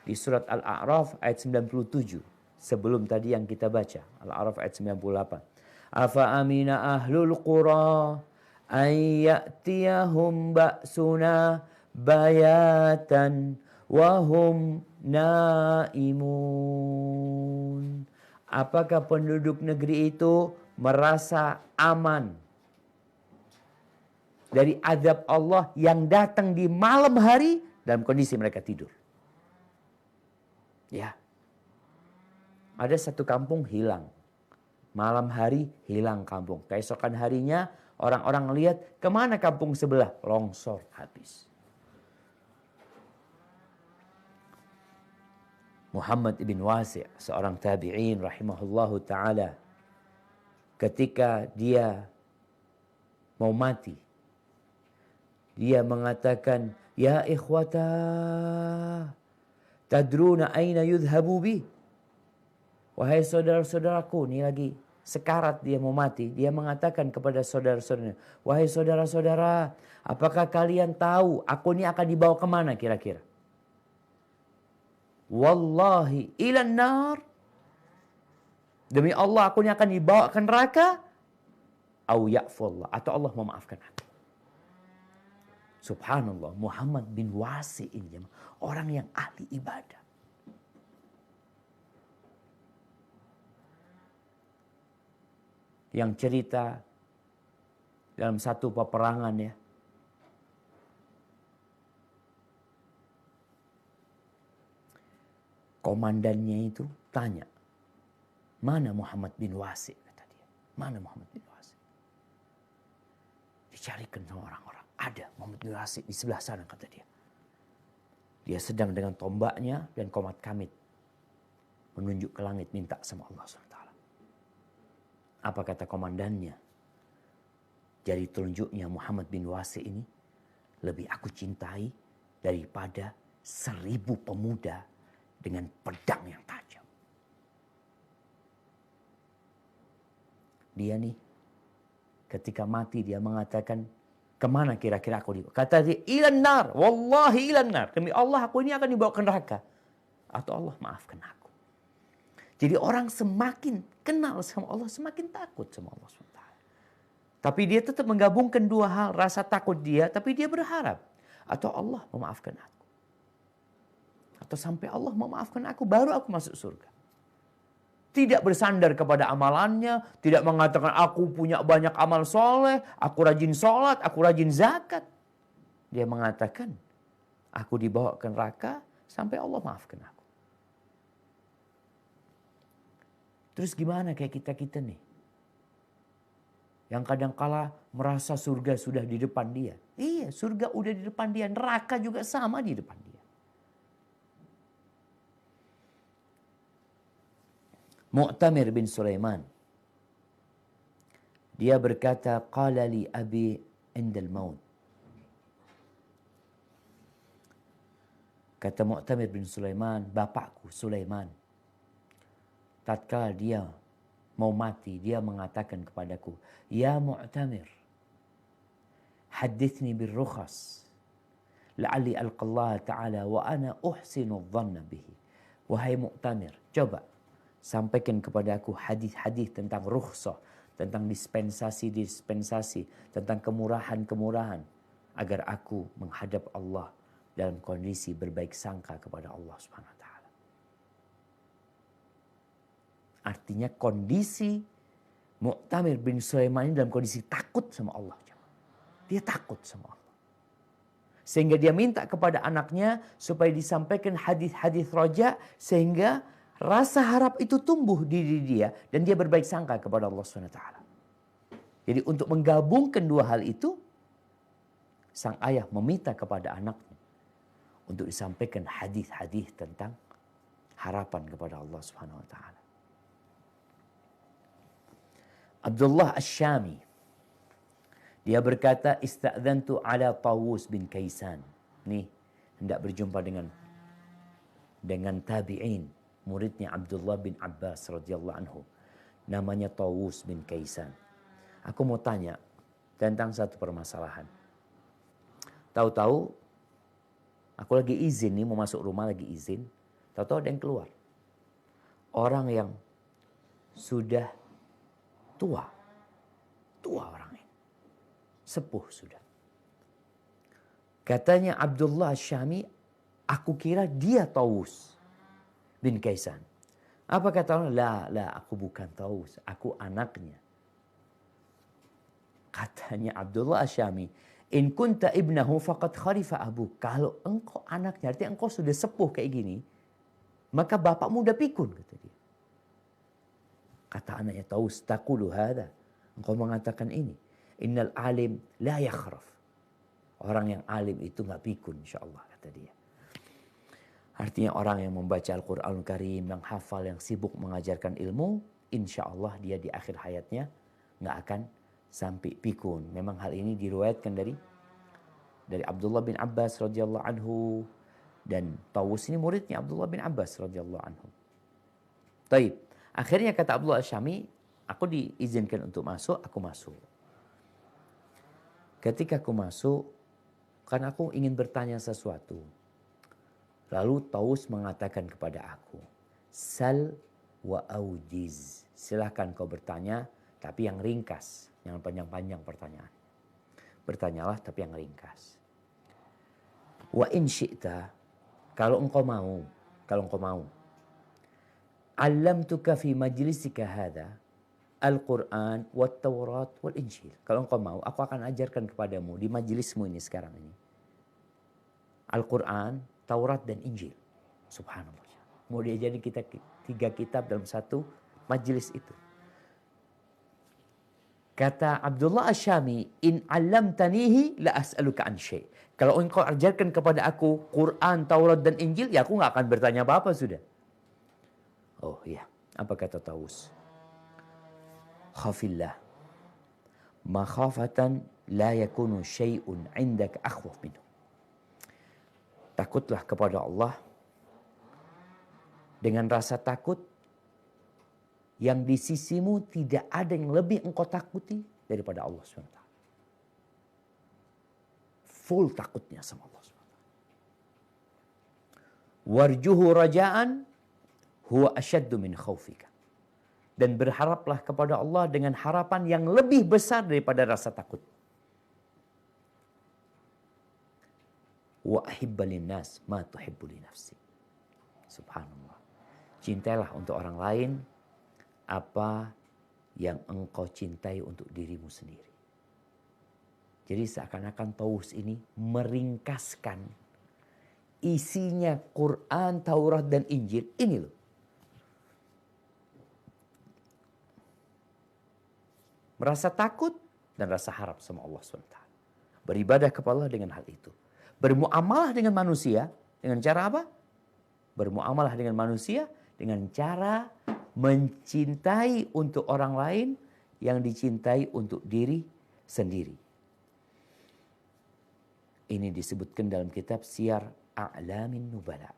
di surat Al-A'raf ayat 97. Sebelum tadi yang kita baca. Al-A'raf ayat 98. Afa amina ahlul qura an ya'tiyahum ba'suna bayatan wahum naimun. Apakah penduduk negeri itu merasa aman dari azab Allah yang datang di malam hari dalam kondisi mereka tidur? Ya. Ada satu kampung hilang. Malam hari hilang kampung. Keesokan harinya orang-orang lihat kemana kampung sebelah. Longsor habis. Muhammad ibn Wasi', seorang tabi'in rahimahullahu ta'ala, ketika dia mau mati, dia mengatakan, ya ikhwata, tadruna aina yudhabu bi? Wahai saudara-saudaraku, ini lagi sekarat, dia mau mati. Dia mengatakan kepada saudara-saudaranya, wahai saudara-saudara, apakah kalian tahu aku ini akan dibawa kemana kira-kira? Wallahi ilan nar. Demi Allah, aku ini akan dibawa ke neraka. Au ya'fullah, atau Allah memaafkan aku. Subhanallah, Muhammad bin Wasi' ini orang yang ahli ibadah. Yang cerita dalam satu peperangan ya, komandannya itu tanya, mana Muhammad bin Wasi', kata dia. Mana Muhammad bin Wasi'? Dicarikan sama orang-orang. Ada Muhammad bin Wasi' di sebelah sana, kata dia. Dia sedang dengan tombaknya dan komat kamit menunjuk ke langit minta sama Allah SWT. Apa kata komandannya? Jari telunjuknya Muhammad bin Wasi' ini lebih aku cintai daripada 1000 pemuda dengan pedang yang tajam. Dia nih ketika mati dia mengatakan, kemana kira-kira aku dibawa? Kata dia, ilan nar, wallahi ilan nar. Demi Allah aku ini akan dibawa ke neraka. Atau Allah maafkan aku. Jadi orang semakin kenal sama Allah, semakin takut sama Allah SWT. Tapi dia tetap menggabungkan dua hal, rasa takut dia, tapi dia berharap. Atau Allah memaafkan aku. Atau sampai Allah memaafkan aku, baru aku masuk surga. Tidak bersandar kepada amalannya, tidak mengatakan aku punya banyak amal soleh, aku rajin sholat, aku rajin zakat. Dia mengatakan, aku dibawa ke neraka sampai Allah maafkan aku. Terus gimana kayak kita-kita nih? Yang kadang-kala merasa surga sudah di depan dia. Iya, surga udah di depan dia, neraka juga sama di depan dia. Mu'tamir bin Sulaiman. Dia berkata, qala li abi indal maut. Kata Mu'tamir bin Sulaiman, bapakku Sulaiman, tatkala dia mau mati, dia mengatakan kepadaku, ya Mu'tamir, hadithni birrukhas, la'alli alqallah ta'ala wa ana uhsinu dhanna bihi. Wahai Mu'tamir, coba sampaikan kepada aku hadis-hadis tentang rukhsah, tentang dispensasi-dispensasi, tentang kemurahan-kemurahan, agar aku menghadap Allah dalam kondisi berbaik sangka kepada Allah Subhanahu wa taala. Artinya kondisi Mu'tamir bin Sulaiman dalam kondisi takut sama Allah. Dia takut sama Allah. Sehingga dia minta kepada anaknya supaya disampaikan hadis-hadis roja, sehingga rasa harap itu tumbuh di diri dia dan dia berbaik sangka kepada Allah SWT. Jadi untuk menggabungkan dua hal itu, sang ayah meminta kepada anaknya untuk disampaikan hadis-hadis tentang harapan kepada Allah SWT. Abdullah Asy-Syami, dia berkata, ista'dzantu ala Tawus bin Kaisan. Nih, hendak berjumpa dengan tabi'in, muridnya Abdullah bin Abbas radhiyallahu anhu. Namanya Tawus bin Kaisan. Aku mau tanya tentang satu permasalahan. Tahu-tahu aku lagi izin nih, mau masuk rumah lagi izin. Tahu-tahu ada yang keluar. Orang yang sudah tua. Tua orang ini. Sepuh sudah. Katanya Abdullah Syami, aku kira dia Tawus bin Kaisan. Apa kata orang? La, aku bukan Tawus, aku anaknya. Katanya Abdullah Asyami, in kunta ibnahu faqad khalifa abu. Kalau engkau anaknya, artinya engkau sudah sepuh kayak gini, maka bapakmu udah pikun, kata dia. Kata anaknya Tawus, taqulu hadha. Engkau mengatakan ini. Innal alim la yakhraf. Orang yang alim itu nggak pikun, insyaallah, kata dia. Artinya orang yang membaca Al-Quranul Karim, yang hafal, yang sibuk mengajarkan ilmu, insya Allah dia di akhir hayatnya nggak akan sampai pikun. Memang hal ini diriwayatkan dari Abdullah bin Abbas radhiyallahu anhu, dan Tawus ini muridnya Abdullah bin Abbas radhiyallahu anhu. Taib. Akhirnya kata Abdullah Asyami, aku diizinkan untuk masuk, aku masuk. Ketika aku masuk, kan aku ingin bertanya sesuatu. Lalu Taus mengatakan kepada aku, Sal wa aujiz. Silahkan kau bertanya, tapi yang ringkas. Jangan panjang-panjang pertanyaan. Bertanyalah tapi yang ringkas. Wa in syi'ta, kalau engkau mau. Allamtuka fi majlisika hadha Al-Quran wa Taurat wal Injil. Kalau engkau mau, aku akan ajarkan kepadamu di majelismu ini sekarang ini. Al-Quran, Taurat dan Injil. Subhanallah. Mau diajarin kita 3 kitab dalam satu majelis itu. Kata Abdullah Asyami, in allamtanihi la as'aluka an syai'. Kalau engkau ajarkan kepada aku Quran, Taurat dan Injil, ya aku nggak akan bertanya apa-apa sudah. Oh iya, apa kata Taus? Khafillah. Makhafatan la yakunu syai'un 'indaka akhwaf minhu. Takutlah kepada Allah dengan rasa takut yang di sisimu tidak ada yang lebih engkau takuti daripada Allah SWT. Full takutnya sama Allah SWT. Warjuhu raja'an huwa asyaddu min khawfika. Dan berharaplah kepada Allah dengan harapan yang lebih besar daripada rasa takut. Wa ahibba linnas ma tuhibbu li nafsi. Subhanallah. Cintailah untuk orang lain apa yang engkau cintai untuk dirimu sendiri. Jadi seakan-akan Taus ini meringkaskan isinya Quran, Taurat dan Injil. Ini loh. Merasa takut dan rasa harap sama Allah SWT. Beribadah kepada Allah dengan hal itu. Bermuamalah dengan manusia dengan cara apa? Bermuamalah dengan manusia dengan cara mencintai untuk orang lain yang dicintai untuk diri sendiri. Ini disebutkan dalam kitab Siyar A'lamin Nubala.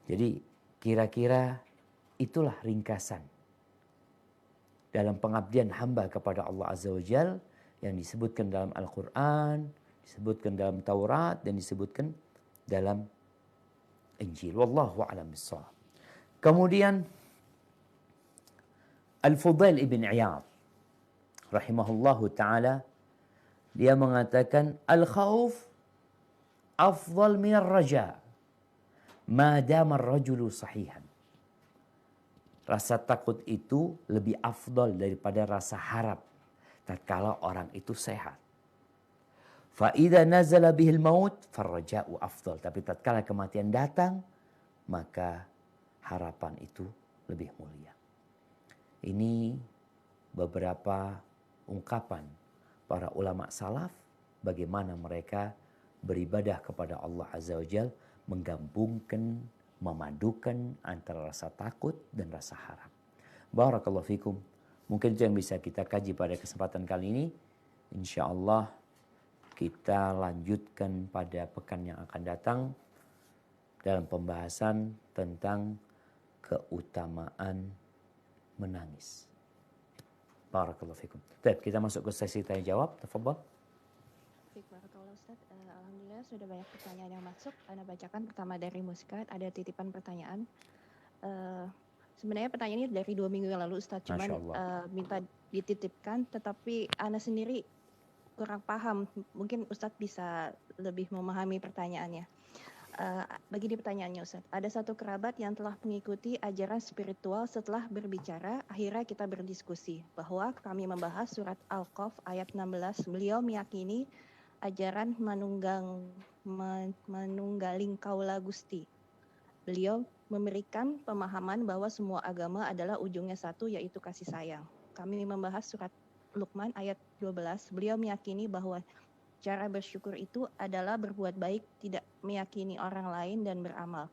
Jadi kira-kira itulah ringkasan dalam pengabdian hamba kepada Allah Azza wa Jal yang disebutkan dalam Al-Quran, disebutkan dalam Taurat, dan disebutkan dalam Injil. Wallahu a'lam bishawab. Kemudian Al-Fudail ibn Iyad rahimahullahu ta'ala, dia mengatakan al-khawf afdal min ar-raja ma dama ar-rajulu sahihan. Rasa takut itu lebih afdal daripada rasa harap tatkala orang itu sehat. Fa idza nazala bihil maut farraja'u afdal. Tapi tatkala kematian datang, maka harapan itu lebih mulia. Ini beberapa ungkapan para ulama salaf bagaimana mereka beribadah kepada Allah Azza wa Jal, menggabungkan, memadukan antara rasa takut dan rasa harap. Barakallahu fikum. Mungkin itu yang bisa kita kaji pada kesempatan kali ini. Insya Allah kita lanjutkan pada pekan yang akan datang dalam pembahasan tentang keutamaan menangis. Barakallahu fikum. Baik, kita masuk ke sesi tanya jawab. Tafadhal. Baik, barakallahu Ustaz. Alhamdulillah sudah banyak pertanyaan yang masuk. Ana bacakan pertama dari Muskat, ada titipan pertanyaan. Sebenarnya pertanyaan ini dari 2 minggu yang lalu Ustaz, cuman minta dititipkan, tetapi Ana sendiri kurang paham. Mungkin Ustaz bisa lebih memahami pertanyaannya. Begini pertanyaannya Ustaz, ada satu kerabat yang telah mengikuti ajaran spiritual setelah berbicara, akhirnya kita berdiskusi bahwa kami membahas surat Al-Qaf ayat 16, beliau meyakini ajaran manunggaling kaula Gusti. Beliau memberikan pemahaman bahwa semua agama adalah ujungnya satu, yaitu kasih sayang. Kami membahas surat Luqman ayat 12, beliau meyakini bahwa cara bersyukur itu adalah berbuat baik, tidak meyakini orang lain dan beramal.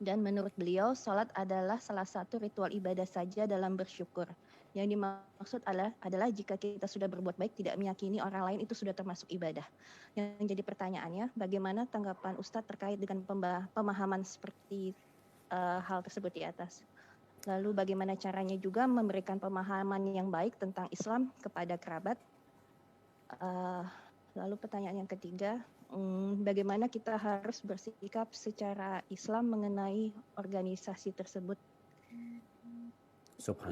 Dan menurut beliau, sholat adalah salah satu ritual ibadah saja dalam bersyukur. Yang dimaksud adalah jika kita sudah berbuat baik, tidak meyakini orang lain, itu sudah termasuk ibadah. Yang jadi pertanyaannya, bagaimana tanggapan Ustadz terkait dengan pemahaman seperti hal tersebut di atas? Lalu bagaimana caranya juga memberikan pemahaman yang baik tentang Islam kepada kerabat? Lalu pertanyaan yang ketiga, bagaimana kita harus bersikap secara Islam mengenai organisasi tersebut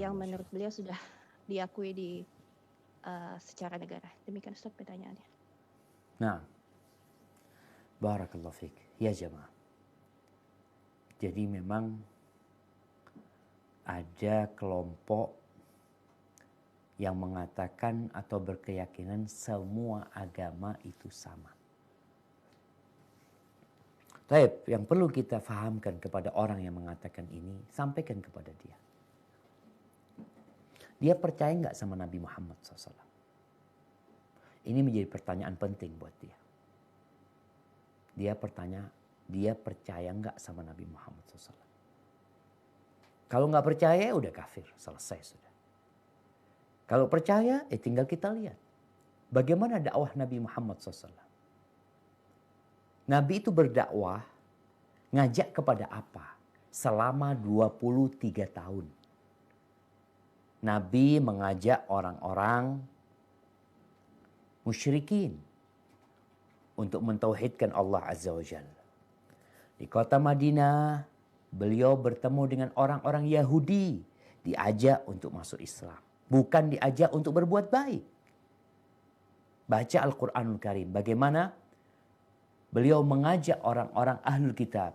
yang menurut beliau sudah diakui di secara negara. Demikian Ustaz pertanyaannya. Nah, barakallahu fiik. Ya jemaah. Jadi memang ada kelompok yang mengatakan atau berkeyakinan semua agama itu sama. Baik, yang perlu kita fahamkan kepada orang yang mengatakan ini, sampaikan kepada dia. Dia percaya nggak sama Nabi Muhammad SAW? Ini menjadi pertanyaan penting buat dia. Dia percaya nggak sama Nabi Muhammad SAW? Kalau nggak percaya, udah kafir, selesai sudah. Kalau percaya, tinggal kita lihat. Bagaimana dakwah Nabi Muhammad SAW. Nabi itu berdakwah, ngajak kepada apa? Selama 23 tahun. Nabi mengajak orang-orang musyrikin untuk mentauhidkan Allah Azza wa Jalla. Di kota Madinah, beliau bertemu dengan orang-orang Yahudi, diajak untuk masuk Islam. Bukan diajak untuk berbuat baik. Baca Al-Quranul Karim. Bagaimana beliau mengajak orang-orang ahlul kitab.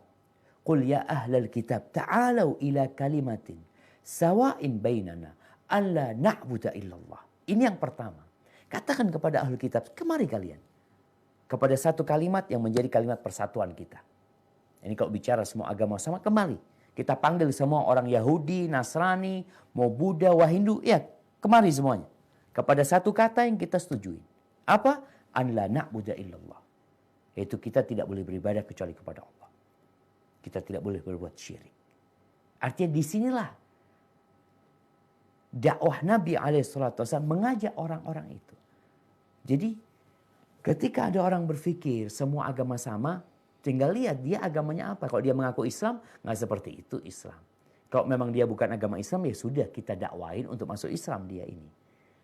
Qul ya ahlal kitab ta'alau ila kalimatin sawa'in bainana an la na'budu illallah. Ini yang pertama. Katakan kepada ahlul kitab, kemari kalian. Kepada satu kalimat yang menjadi kalimat persatuan kita. Ini kalau bicara semua agama sama, kembali. Kita panggil semua orang Yahudi, Nasrani, mau Buddha, Wahindu, ya kemari semuanya. Kepada satu kata yang kita setujui. Apa? An la na'budu illallah. Yaitu kita tidak boleh beribadah kecuali kepada Allah. Kita tidak boleh berbuat syirik. Artinya disinilah dakwah Nabi SAW mengajak orang-orang itu. Jadi ketika ada orang berpikir semua agama sama, tinggal lihat dia agamanya apa. Kalau dia mengaku Islam, nggak seperti itu Islam. Kalau memang dia bukan agama Islam, ya sudah kita dakwain untuk masuk Islam dia ini.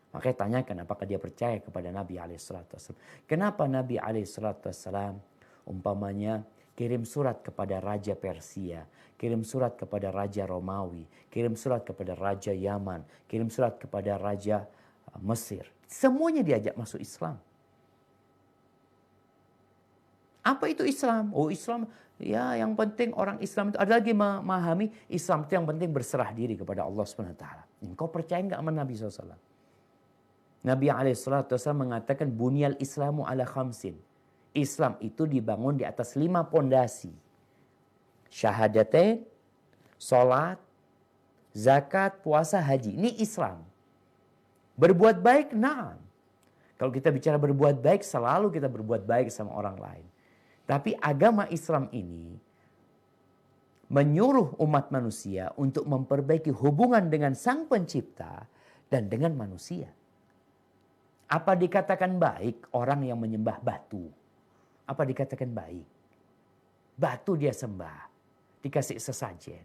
Makanya tanyakan apakah dia percaya kepada Nabi SAW. Kenapa Nabi SAW umpamanya kirim surat kepada Raja Persia, kirim surat kepada Raja Romawi, kirim surat kepada Raja Yaman, kirim surat kepada Raja Mesir. Semuanya diajak masuk Islam. Apa itu Islam? Oh Islam, ya yang penting orang Islam itu, ada lagi memahami Islam itu yang penting berserah diri kepada Allah SWT. Engkau percaya nggak sama Nabi SAW? Nabi SAW mengatakan bunyal Islamu ala khamsin. Islam itu dibangun di atas 5 pondasi. Syahadatain, salat, zakat, puasa, haji. Ini Islam. Berbuat baik, nah. Kalau kita bicara berbuat baik, selalu kita berbuat baik sama orang lain. Tapi agama Islam ini menyuruh umat manusia untuk memperbaiki hubungan dengan Sang Pencipta dan dengan manusia. Apa dikatakan baik orang yang menyembah batu? Apa dikatakan baik? Batu dia sembah, dikasih sesajen.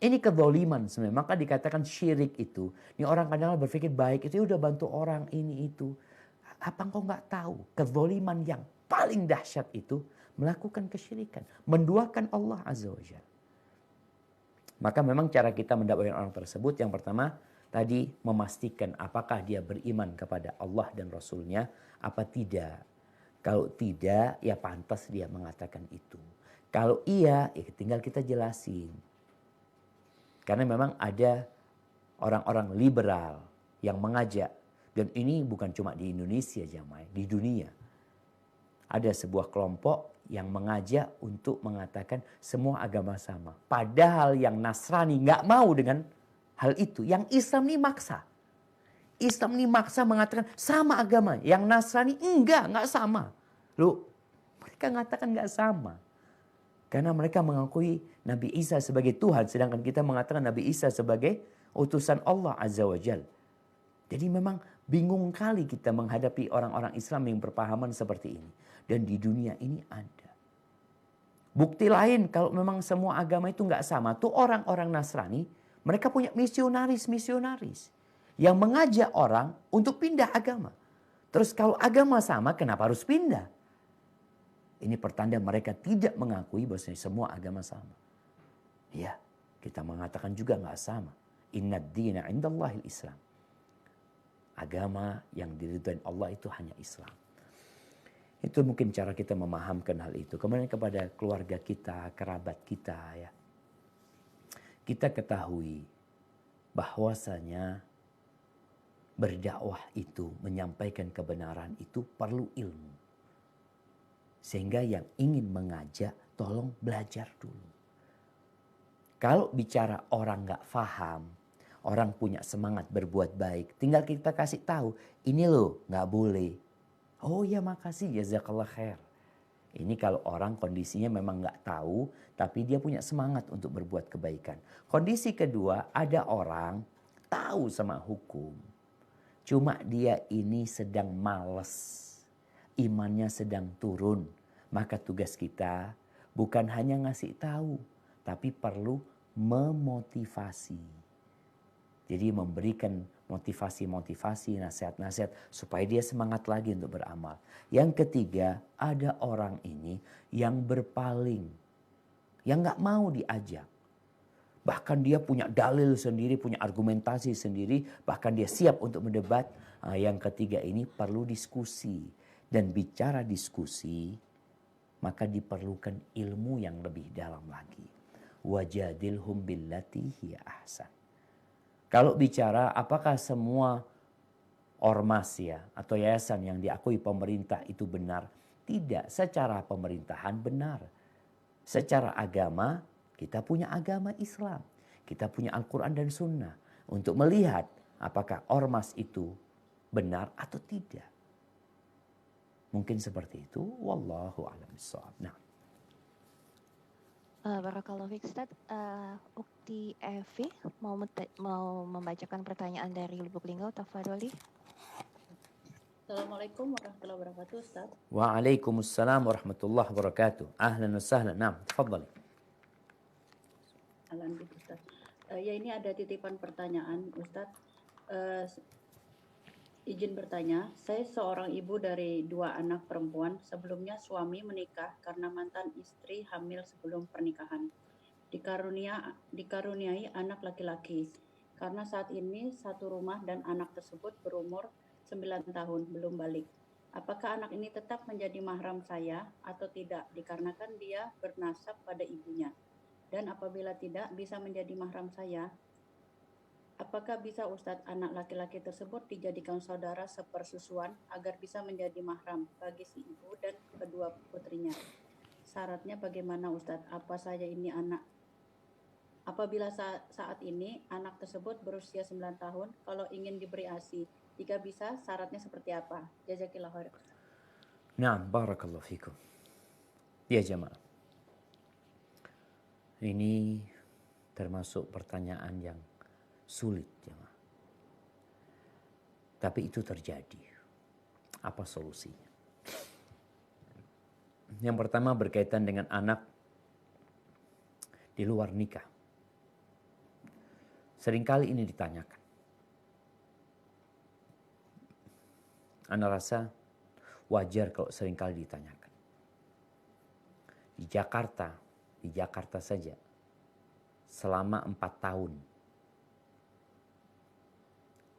Ini kezaliman sebenarnya. Maka dikatakan syirik itu. Ini orang kadang-kadang berpikir baik itu udah bantu orang ini itu. Apa engkau nggak tahu kezaliman yang paling dahsyat itu melakukan kesyirikan, menduakan Allah Azza wa Jalla. Maka memang cara kita mendakwai orang tersebut yang pertama tadi memastikan apakah dia beriman kepada Allah dan Rasulnya apa tidak. Kalau tidak, ya pantas dia mengatakan itu. Kalau iya, ya tinggal kita jelasin. Karena memang ada orang-orang liberal yang mengajak. Dan ini bukan cuma di Indonesia jamaah, di dunia. Ada sebuah kelompok yang mengajak untuk mengatakan semua agama sama. Padahal yang Nasrani nggak mau dengan hal itu. Yang Islam ini maksa. Islam ini maksa mengatakan sama agama. Yang Nasrani enggak sama. Loh, mereka mengatakan enggak sama. Karena mereka mengakui Nabi Isa sebagai Tuhan. Sedangkan kita mengatakan Nabi Isa sebagai utusan Allah Azza wa Jal. Jadi memang bingung kali kita menghadapi orang-orang Islam yang berpahaman seperti ini. Dan di dunia ini ada. Bukti lain kalau memang semua agama itu enggak sama. Tuh orang-orang Nasrani, mereka punya misionaris. Yang mengajak orang untuk pindah agama. Terus kalau agama sama, kenapa harus pindah? Ini pertanda mereka tidak mengakui bahwa semua agama sama. Ya, kita mengatakan juga nggak sama. Inna dina indallahil Islam. Agama yang diridhoi Allah itu hanya Islam. Itu mungkin cara kita memahamkan hal itu. Kemudian kepada keluarga kita, kerabat kita ya. Kita ketahui bahwasanya berdakwah itu, menyampaikan kebenaran itu perlu ilmu. Sehingga yang ingin mengajak, tolong belajar dulu. Kalau bicara orang gak paham, orang punya semangat berbuat baik, tinggal kita kasih tahu, ini loh gak boleh. Oh ya makasih, jazakallah khair. Ini kalau orang kondisinya memang gak tahu, tapi dia punya semangat untuk berbuat kebaikan. Kondisi kedua, ada orang tahu sama hukum. Cuma dia ini sedang malas. Imannya sedang turun. Maka tugas kita bukan hanya ngasih tahu. Tapi perlu memotivasi. Jadi memberikan motivasi-motivasi, nasihat-nasihat. Supaya dia semangat lagi untuk beramal. Yang ketiga, ada orang ini yang berpaling. Yang gak mau diajak. Bahkan dia punya dalil sendiri, punya argumentasi sendiri. Bahkan dia siap untuk mendebat. Yang ketiga ini perlu diskusi. Dan bicara diskusi, maka diperlukan ilmu yang lebih dalam lagi. Wajadilhum billati hiya ahsan. Kalau bicara apakah semua ormas ya atau yayasan yang diakui pemerintah itu benar? Tidak, secara pemerintahan benar. Secara agama, kita punya agama Islam. Kita punya Al-Quran dan Sunnah. Untuk melihat apakah ormas itu benar atau tidak. Mungkin seperti itu. Wallahu a'lam bishawab. Nah. Barakallahu fiik Ustaz. Ukti Evi mau membacakan pertanyaan dari Lubuk Linggau. Tafadholi. Assalamualaikum warahmatullahi wabarakatuh Ustaz. Waalaikumsalam warahmatullahi wabarakatuh. Ahlan wa sahlan. Nah, tafadhali. Alhamdulillah Ustaz. Ya ini ada titipan pertanyaan Ustaz. Izin bertanya, saya seorang ibu dari 2 anak perempuan. Sebelumnya suami menikah karena mantan istri hamil sebelum pernikahan. Dikaruniai anak laki-laki. Karena saat ini satu rumah dan anak tersebut berumur 9 tahun belum balik. Apakah anak ini tetap menjadi mahram saya atau tidak? Dikarenakan dia bernasab pada ibunya. Dan apabila tidak bisa menjadi mahram saya, apakah bisa Ustadz anak laki-laki tersebut dijadikan saudara sepersusuan agar bisa menjadi mahram bagi si ibu dan kedua putrinya? Syaratnya bagaimana Ustadz? Apa saja ini anak? Apabila saat ini anak tersebut berusia 9 tahun, kalau ingin diberi ASI, jika bisa syaratnya seperti apa? Jazakillah khair. Nah, barakallahu fikum. Ya jemaah. Ini termasuk pertanyaan yang sulit jemaah. Tapi itu terjadi. Apa solusinya? Yang pertama berkaitan dengan anak di luar nikah. Seringkali ini ditanyakan. Ana rasa wajar kalau seringkali ditanyakan. Di Jakarta saja, selama 4 tahun.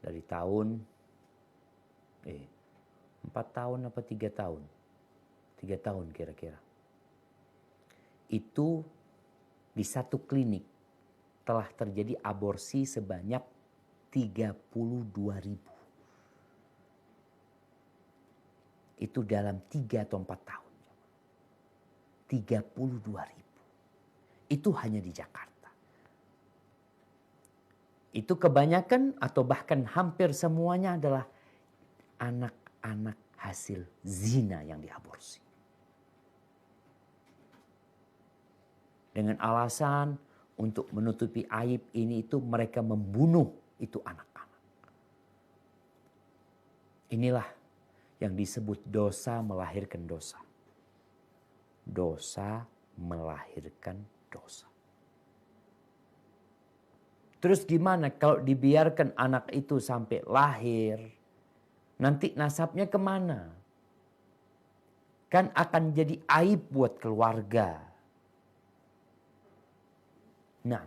Dari tahun, 4 tahun apa 3 tahun? 3 tahun kira-kira. Itu di satu klinik telah terjadi aborsi sebanyak 32.000. Itu dalam 3 atau 4 tahun. 32.000. Itu hanya di Jakarta. itu kebanyakan atau bahkan hampir semuanya adalah anak-anak hasil zina yang diaborsi. Dengan alasan untuk menutupi aib ini itu mereka membunuh itu anak-anak. Inilah yang disebut dosa melahirkan dosa. Dosa melahirkan dosa. Terus gimana kalau dibiarkan anak itu sampai lahir? Nanti nasabnya kemana? Kan akan jadi aib buat keluarga. Nah,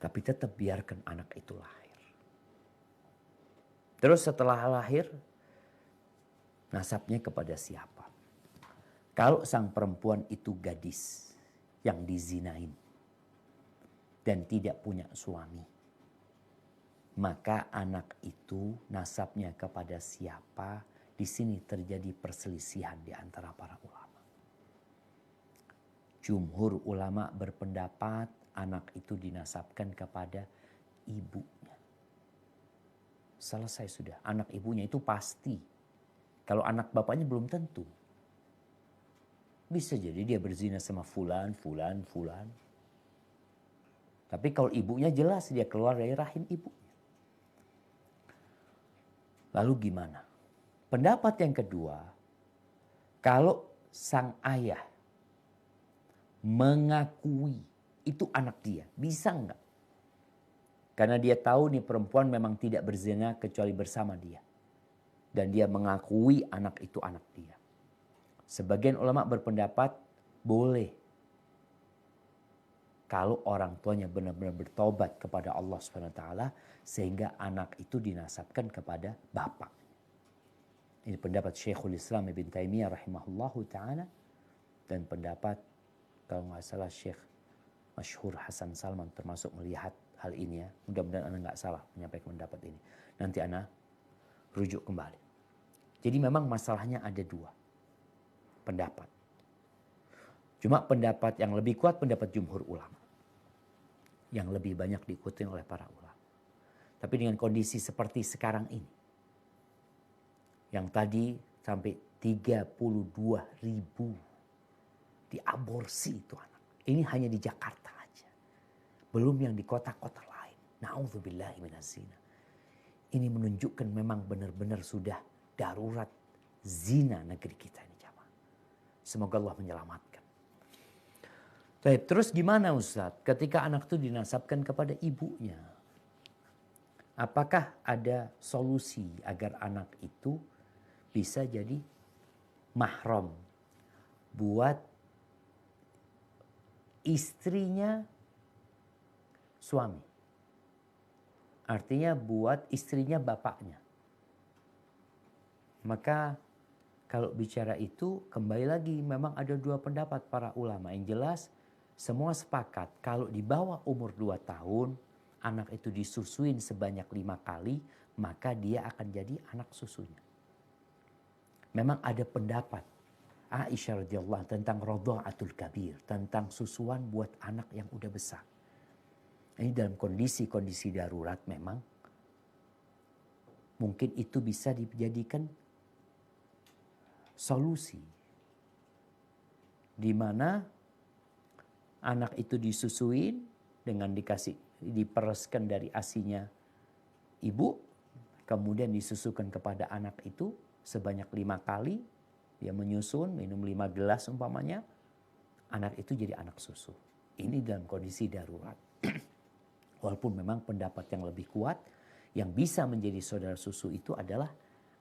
tapi tetap biarkan anak itu lahir. Terus setelah lahir, nasabnya kepada siapa? Kalau sang perempuan itu gadis yang dizinain dan tidak punya suami, maka anak itu nasabnya kepada siapa? Di sini terjadi perselisihan di antara para ulama. Jumhur ulama berpendapat anak itu dinasabkan kepada ibunya. Selesai sudah, anak ibunya itu pasti. Kalau anak bapaknya belum tentu. Bisa jadi dia berzina sama fulan. Tapi kalau ibunya jelas dia keluar dari rahim ibunya. Lalu gimana? Pendapat yang kedua, kalau sang ayah mengakui itu anak dia, bisa enggak? Karena dia tahu nih perempuan memang tidak berzina kecuali bersama dia. Dan dia mengakui anak itu anak dia. Sebagian ulama berpendapat boleh. Kalau orang tuanya benar-benar bertobat kepada Allah SWT sehingga anak itu dinasabkan kepada bapak. Ini pendapat Syekhul Islam Ibn Taimiyah rahimahullahu ta'ala. Dan pendapat kalau nggak salah Syekh Masyhur Hasan Salman termasuk melihat hal ini ya. Mudah-mudahan Anda nggak salah menyampaikan pendapat ini. Nanti Anda rujuk kembali. Jadi memang masalahnya ada dua pendapat. Cuma pendapat yang lebih kuat pendapat jumhur ulama. Yang lebih banyak diikuti oleh para ulama. Tapi dengan kondisi seperti sekarang ini. Yang tadi sampai 32.000 diaborsi itu anak. Ini hanya di Jakarta aja. Belum yang di kota-kota lain. Na'udzubillahi minaz-zina. Ini menunjukkan memang benar-benar sudah darurat zina negeri kita ini jamaah. Semoga Allah menyelamatkan. Baik, terus gimana Ustaz? Ketika anak itu dinasabkan kepada ibunya. Apakah ada solusi agar anak itu bisa jadi mahram buat istrinya suami? Artinya buat istrinya bapaknya. Maka kalau bicara itu kembali lagi memang ada dua pendapat para ulama. Yang jelas semua sepakat kalau di bawah umur 2 tahun anak itu disusuin sebanyak 5 kali maka dia akan jadi anak susunya. Memang ada pendapat Aisyah radhiyallahu anha tentang radha'atul kabir, tentang susuan buat anak yang udah besar. Ini dalam kondisi-kondisi darurat memang mungkin itu bisa dijadikan solusi. Di mana anak itu disusuin dengan dipereskan dari asinya ibu, kemudian disusukan kepada anak itu sebanyak 5 kali, dia menyusun, minum 5 gelas umpamanya, anak itu jadi anak susu. Ini dalam kondisi darurat. Walaupun memang pendapat yang lebih kuat, yang bisa menjadi saudara susu itu adalah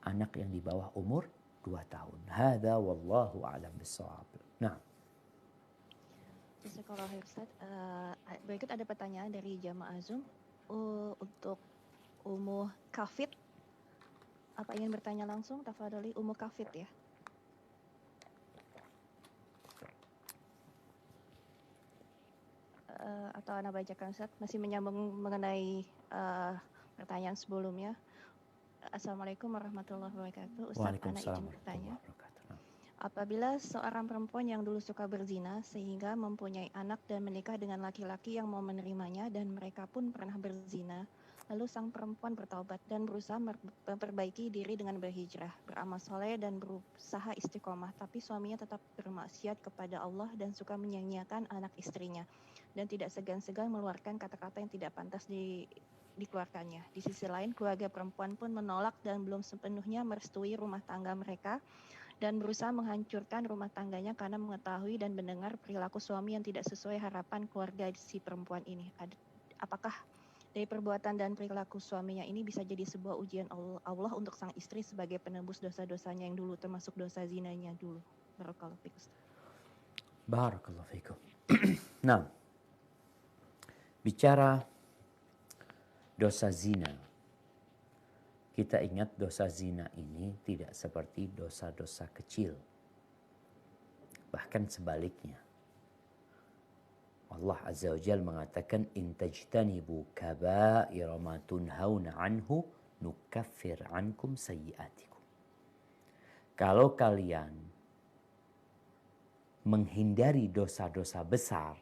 anak yang di bawah umur 2 tahun. Hadza wallahu a'lam bissawab. Nah, Jazakallah khair Ustaz. Berikut ada pertanyaan dari jamaah Zoom untuk Ummu Kafit. Apa ingin bertanya langsung? Tafadholi Ummu Kafit ya. Atau Anda bacakan Ustaz, masih menyambung mengenai pertanyaan sebelumnya. Assalamualaikum warahmatullahi wabarakatuh. Ustaz, Anda izin bertanya. Apabila seorang perempuan yang dulu suka berzina sehingga mempunyai anak dan menikah dengan laki-laki yang mau menerimanya dan mereka pun pernah berzina, lalu sang perempuan bertaubat dan berusaha memperbaiki diri dengan berhijrah, beramal soleh dan berusaha istiqomah, tapi suaminya tetap bermaksiat kepada Allah dan suka menyia-nyiakan anak istrinya dan tidak segan-segan mengeluarkan kata-kata yang tidak pantas dikeluarkannya. Di sisi lain, keluarga perempuan pun menolak dan belum sepenuhnya merestui rumah tangga mereka dan berusaha menghancurkan rumah tangganya karena mengetahui dan mendengar perilaku suami yang tidak sesuai harapan keluarga si perempuan ini. Apakah dari perbuatan dan perilaku suaminya ini bisa jadi sebuah ujian Allah untuk sang istri sebagai penebus dosa-dosanya yang dulu, termasuk dosa zinanya dulu? Barakallahu fikum. Barakallahu fikum. Nah, bicara dosa zina, kita ingat dosa zina ini tidak seperti dosa-dosa kecil. Bahkan sebaliknya. Allah Azza wa Jalla mengatakan, in tajtanibu kaba'ira ma tunhauna anhu nukaffir ankum sayyi'atikum. Kalau kalian menghindari dosa-dosa besar,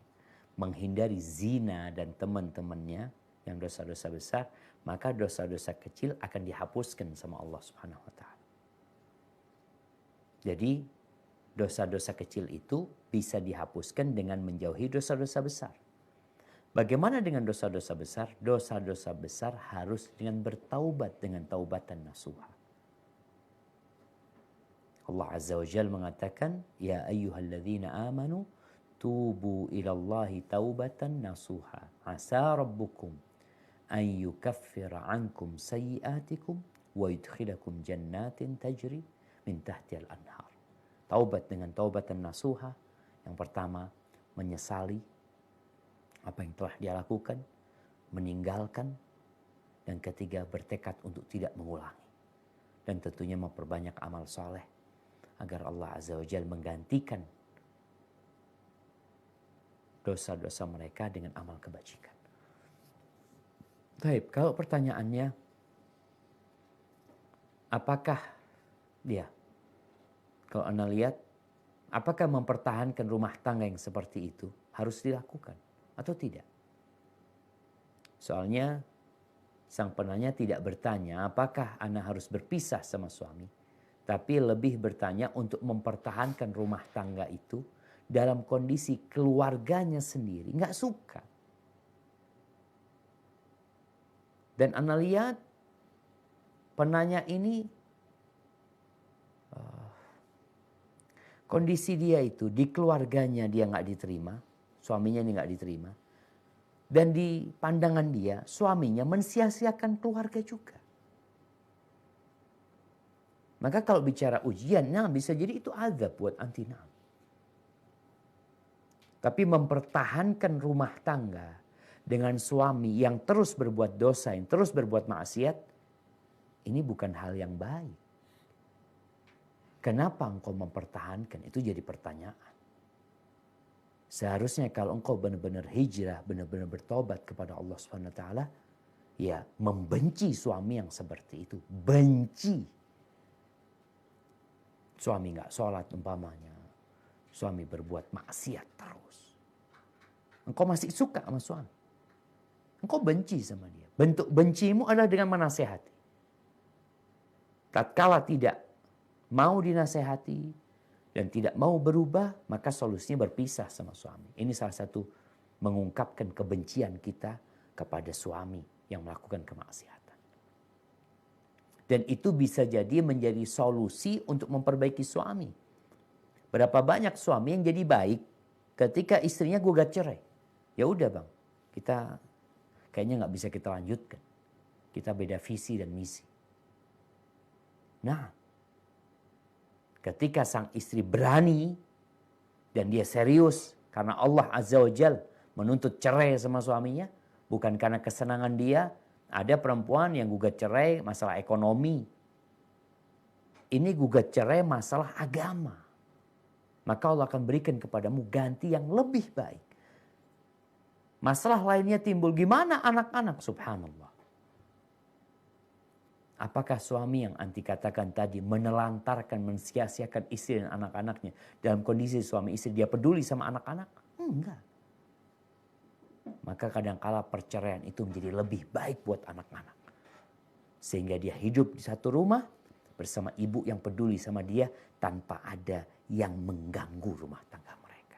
menghindari zina dan teman-temannya yang dosa-dosa besar, maka dosa-dosa kecil akan dihapuskan sama Allah Subhanahu wa taala. Jadi dosa-dosa kecil itu bisa dihapuskan dengan menjauhi dosa-dosa besar. Bagaimana dengan dosa-dosa besar? Dosa-dosa besar harus dengan bertaubat dengan taubatan nasuha. Allah Azza wa Jalla mengatakan, ya ayyuhalladzina amanu tubu ilallahi taubatan nasuha. Asa rabbukum an yukaffira ankum sayyi'atikum wa yudkhilakum jannatin tajri min tahtihal anhar. Taubat dengan taubatan nasuha. Yang pertama, menyesali apa yang telah dia lakukan, meninggalkan, dan ketiga, bertekad untuk tidak mengulangi. Dan tentunya memperbanyak amal soleh agar Allah Azza wa Jalla menggantikan dosa-dosa mereka dengan amal kebajikan. Baik, kalau pertanyaannya, apakah dia, kalau Anda lihat, apakah mempertahankan rumah tangga yang seperti itu harus dilakukan atau tidak? Soalnya sang penanya tidak bertanya apakah Anda harus berpisah sama suami, tapi lebih bertanya untuk mempertahankan rumah tangga itu dalam kondisi keluarganya sendiri nggak suka. Dan Anda lihat penanya ini kondisi dia itu di keluarganya dia nggak diterima, suaminya ini nggak diterima, dan di pandangan dia suaminya mensia-siakan keluarga juga. Maka kalau bicara ujian, nah bisa jadi itu azab buat antina. Tapi mempertahankan rumah tangga dengan suami yang terus berbuat dosa, yang terus berbuat maksiat, ini bukan hal yang baik. Kenapa engkau mempertahankan? Itu jadi pertanyaan. Seharusnya kalau engkau benar-benar hijrah, benar-benar bertobat kepada Allah SWT, ya membenci suami yang seperti itu. Benci. Suami nggak sholat umpamanya. Suami berbuat maksiat terus. Engkau masih suka sama suami. Engkau benci sama dia. Bentuk bencimu adalah dengan menasehati. Tatkala tidak mau dinasehati dan tidak mau berubah, maka solusinya berpisah sama suami. Ini salah satu mengungkapkan kebencian kita kepada suami yang melakukan kemaksiatan. Dan itu bisa jadi menjadi solusi untuk memperbaiki suami. Berapa banyak suami yang jadi baik ketika istrinya gugat cerai. Ya udah bang, kita kayaknya nggak bisa kita lanjutkan. Kita beda visi dan misi. Nah, ketika sang istri berani dan dia serius karena Allah Azza wa Jal menuntut cerai sama suaminya, bukan karena kesenangan dia. Ada perempuan yang gugat cerai masalah ekonomi. Ini gugat cerai masalah agama. Maka Allah akan berikan kepadamu ganti yang lebih baik. Masalah lainnya timbul, gimana anak-anak? Subhanallah. Apakah suami yang anti katakan tadi menelantarkan, mensia-siakan istri dan anak-anaknya dalam kondisi suami istri dia peduli sama anak-anak? Enggak. Maka kadangkala perceraian itu menjadi lebih baik buat anak-anak. Sehingga dia hidup di satu rumah bersama ibu yang peduli sama dia tanpa ada yang mengganggu rumah tangga mereka.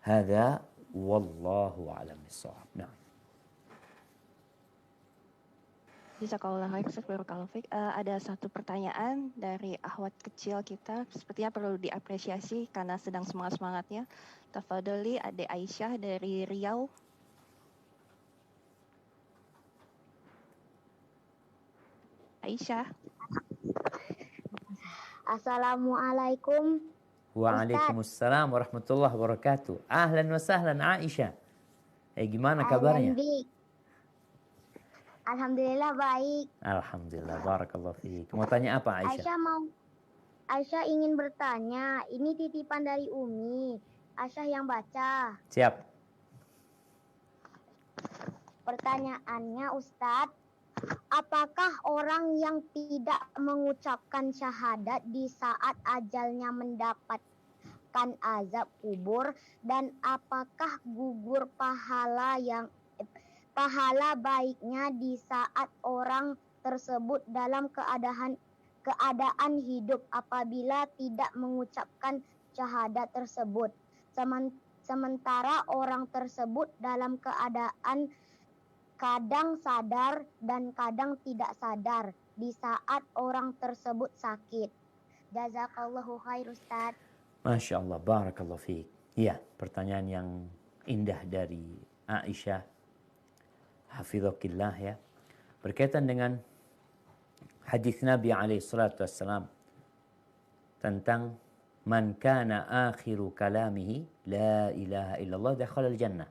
Hadza wallahu a'lam bissawab. Nah. Jazakallah khair, barakallahu fiik. Ada satu pertanyaan dari akhwat kecil kita, sepertinya perlu diapresiasi karena sedang semangat-semangatnya. Tafadholi Ade Aisyah dari Riau. Aisyah. Assalamualaikum. Waalaikumsalam warahmatullahi wabarakatuh. Ahlan wa sahlan Aisyah. Gimana kabarnya? Alhamdulillah baik. Alhamdulillah, barakallahu fiik. Mau tanya apa Aisyah? Aisyah ingin bertanya, ini titipan dari Umi. Aisyah yang baca. Siap. Pertanyaannya Ustadz, apakah orang yang tidak mengucapkan syahadat di saat ajalnya mendapatkan azab kubur, dan apakah gugur pahala baiknya di saat orang tersebut dalam keadaan hidup apabila tidak mengucapkan syahadat tersebut, sementara orang tersebut dalam keadaan kadang sadar dan kadang tidak sadar di saat orang tersebut sakit. Jazakallahu khair Ustaz. Masya Allah, barakallahu fiik. Ya, pertanyaan yang indah dari Aisyah. Hafizakillah ya. Berkaitan dengan hadis Nabi SAW tentang man kana akhiru kalamihi la ilaha illallah dakhala al-jannah.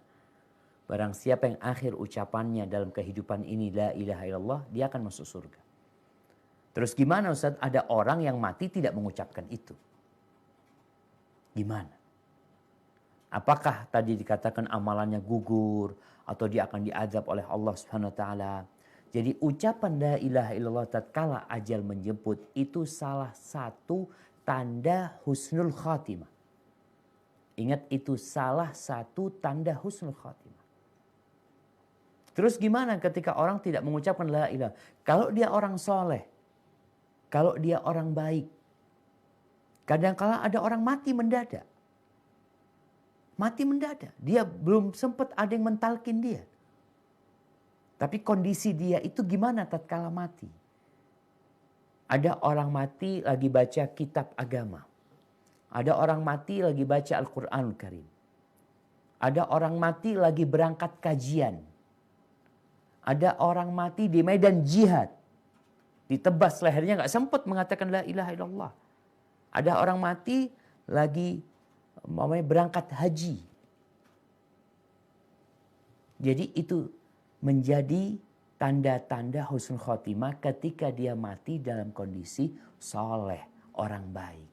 Barang siapa yang akhir ucapannya dalam kehidupan ini la ilaha illallah, dia akan masuk surga. Terus gimana Ustaz? Ada orang yang mati tidak mengucapkan itu. Gimana? Apakah tadi dikatakan amalannya gugur atau dia akan diazab oleh Allah Subhanahu wa taala? Jadi ucapan la ilaha illallah tatkala ajal menjemput itu salah satu tanda husnul khatimah. Ingat, itu salah satu tanda husnul khatimah. Terus gimana ketika orang tidak mengucapkan la ilaha? Kalau dia orang soleh, kalau dia orang baik, kadang-kala ada orang mati mendadak. Mati mendadak. Dia belum sempat ada yang mentalkin dia. Tapi kondisi dia itu gimana tatkala mati? Ada orang mati lagi baca kitab agama. Ada orang mati lagi baca Al-Quranul Karim. Ada orang mati lagi berangkat kajian. Ada orang mati di medan jihad. Ditebas lehernya, gak sempat mengatakan la ilaha illallah. Ada orang mati lagi berangkat haji. Jadi itu menjadi tanda-tanda husnul khotimah ketika dia mati dalam kondisi soleh, orang baik.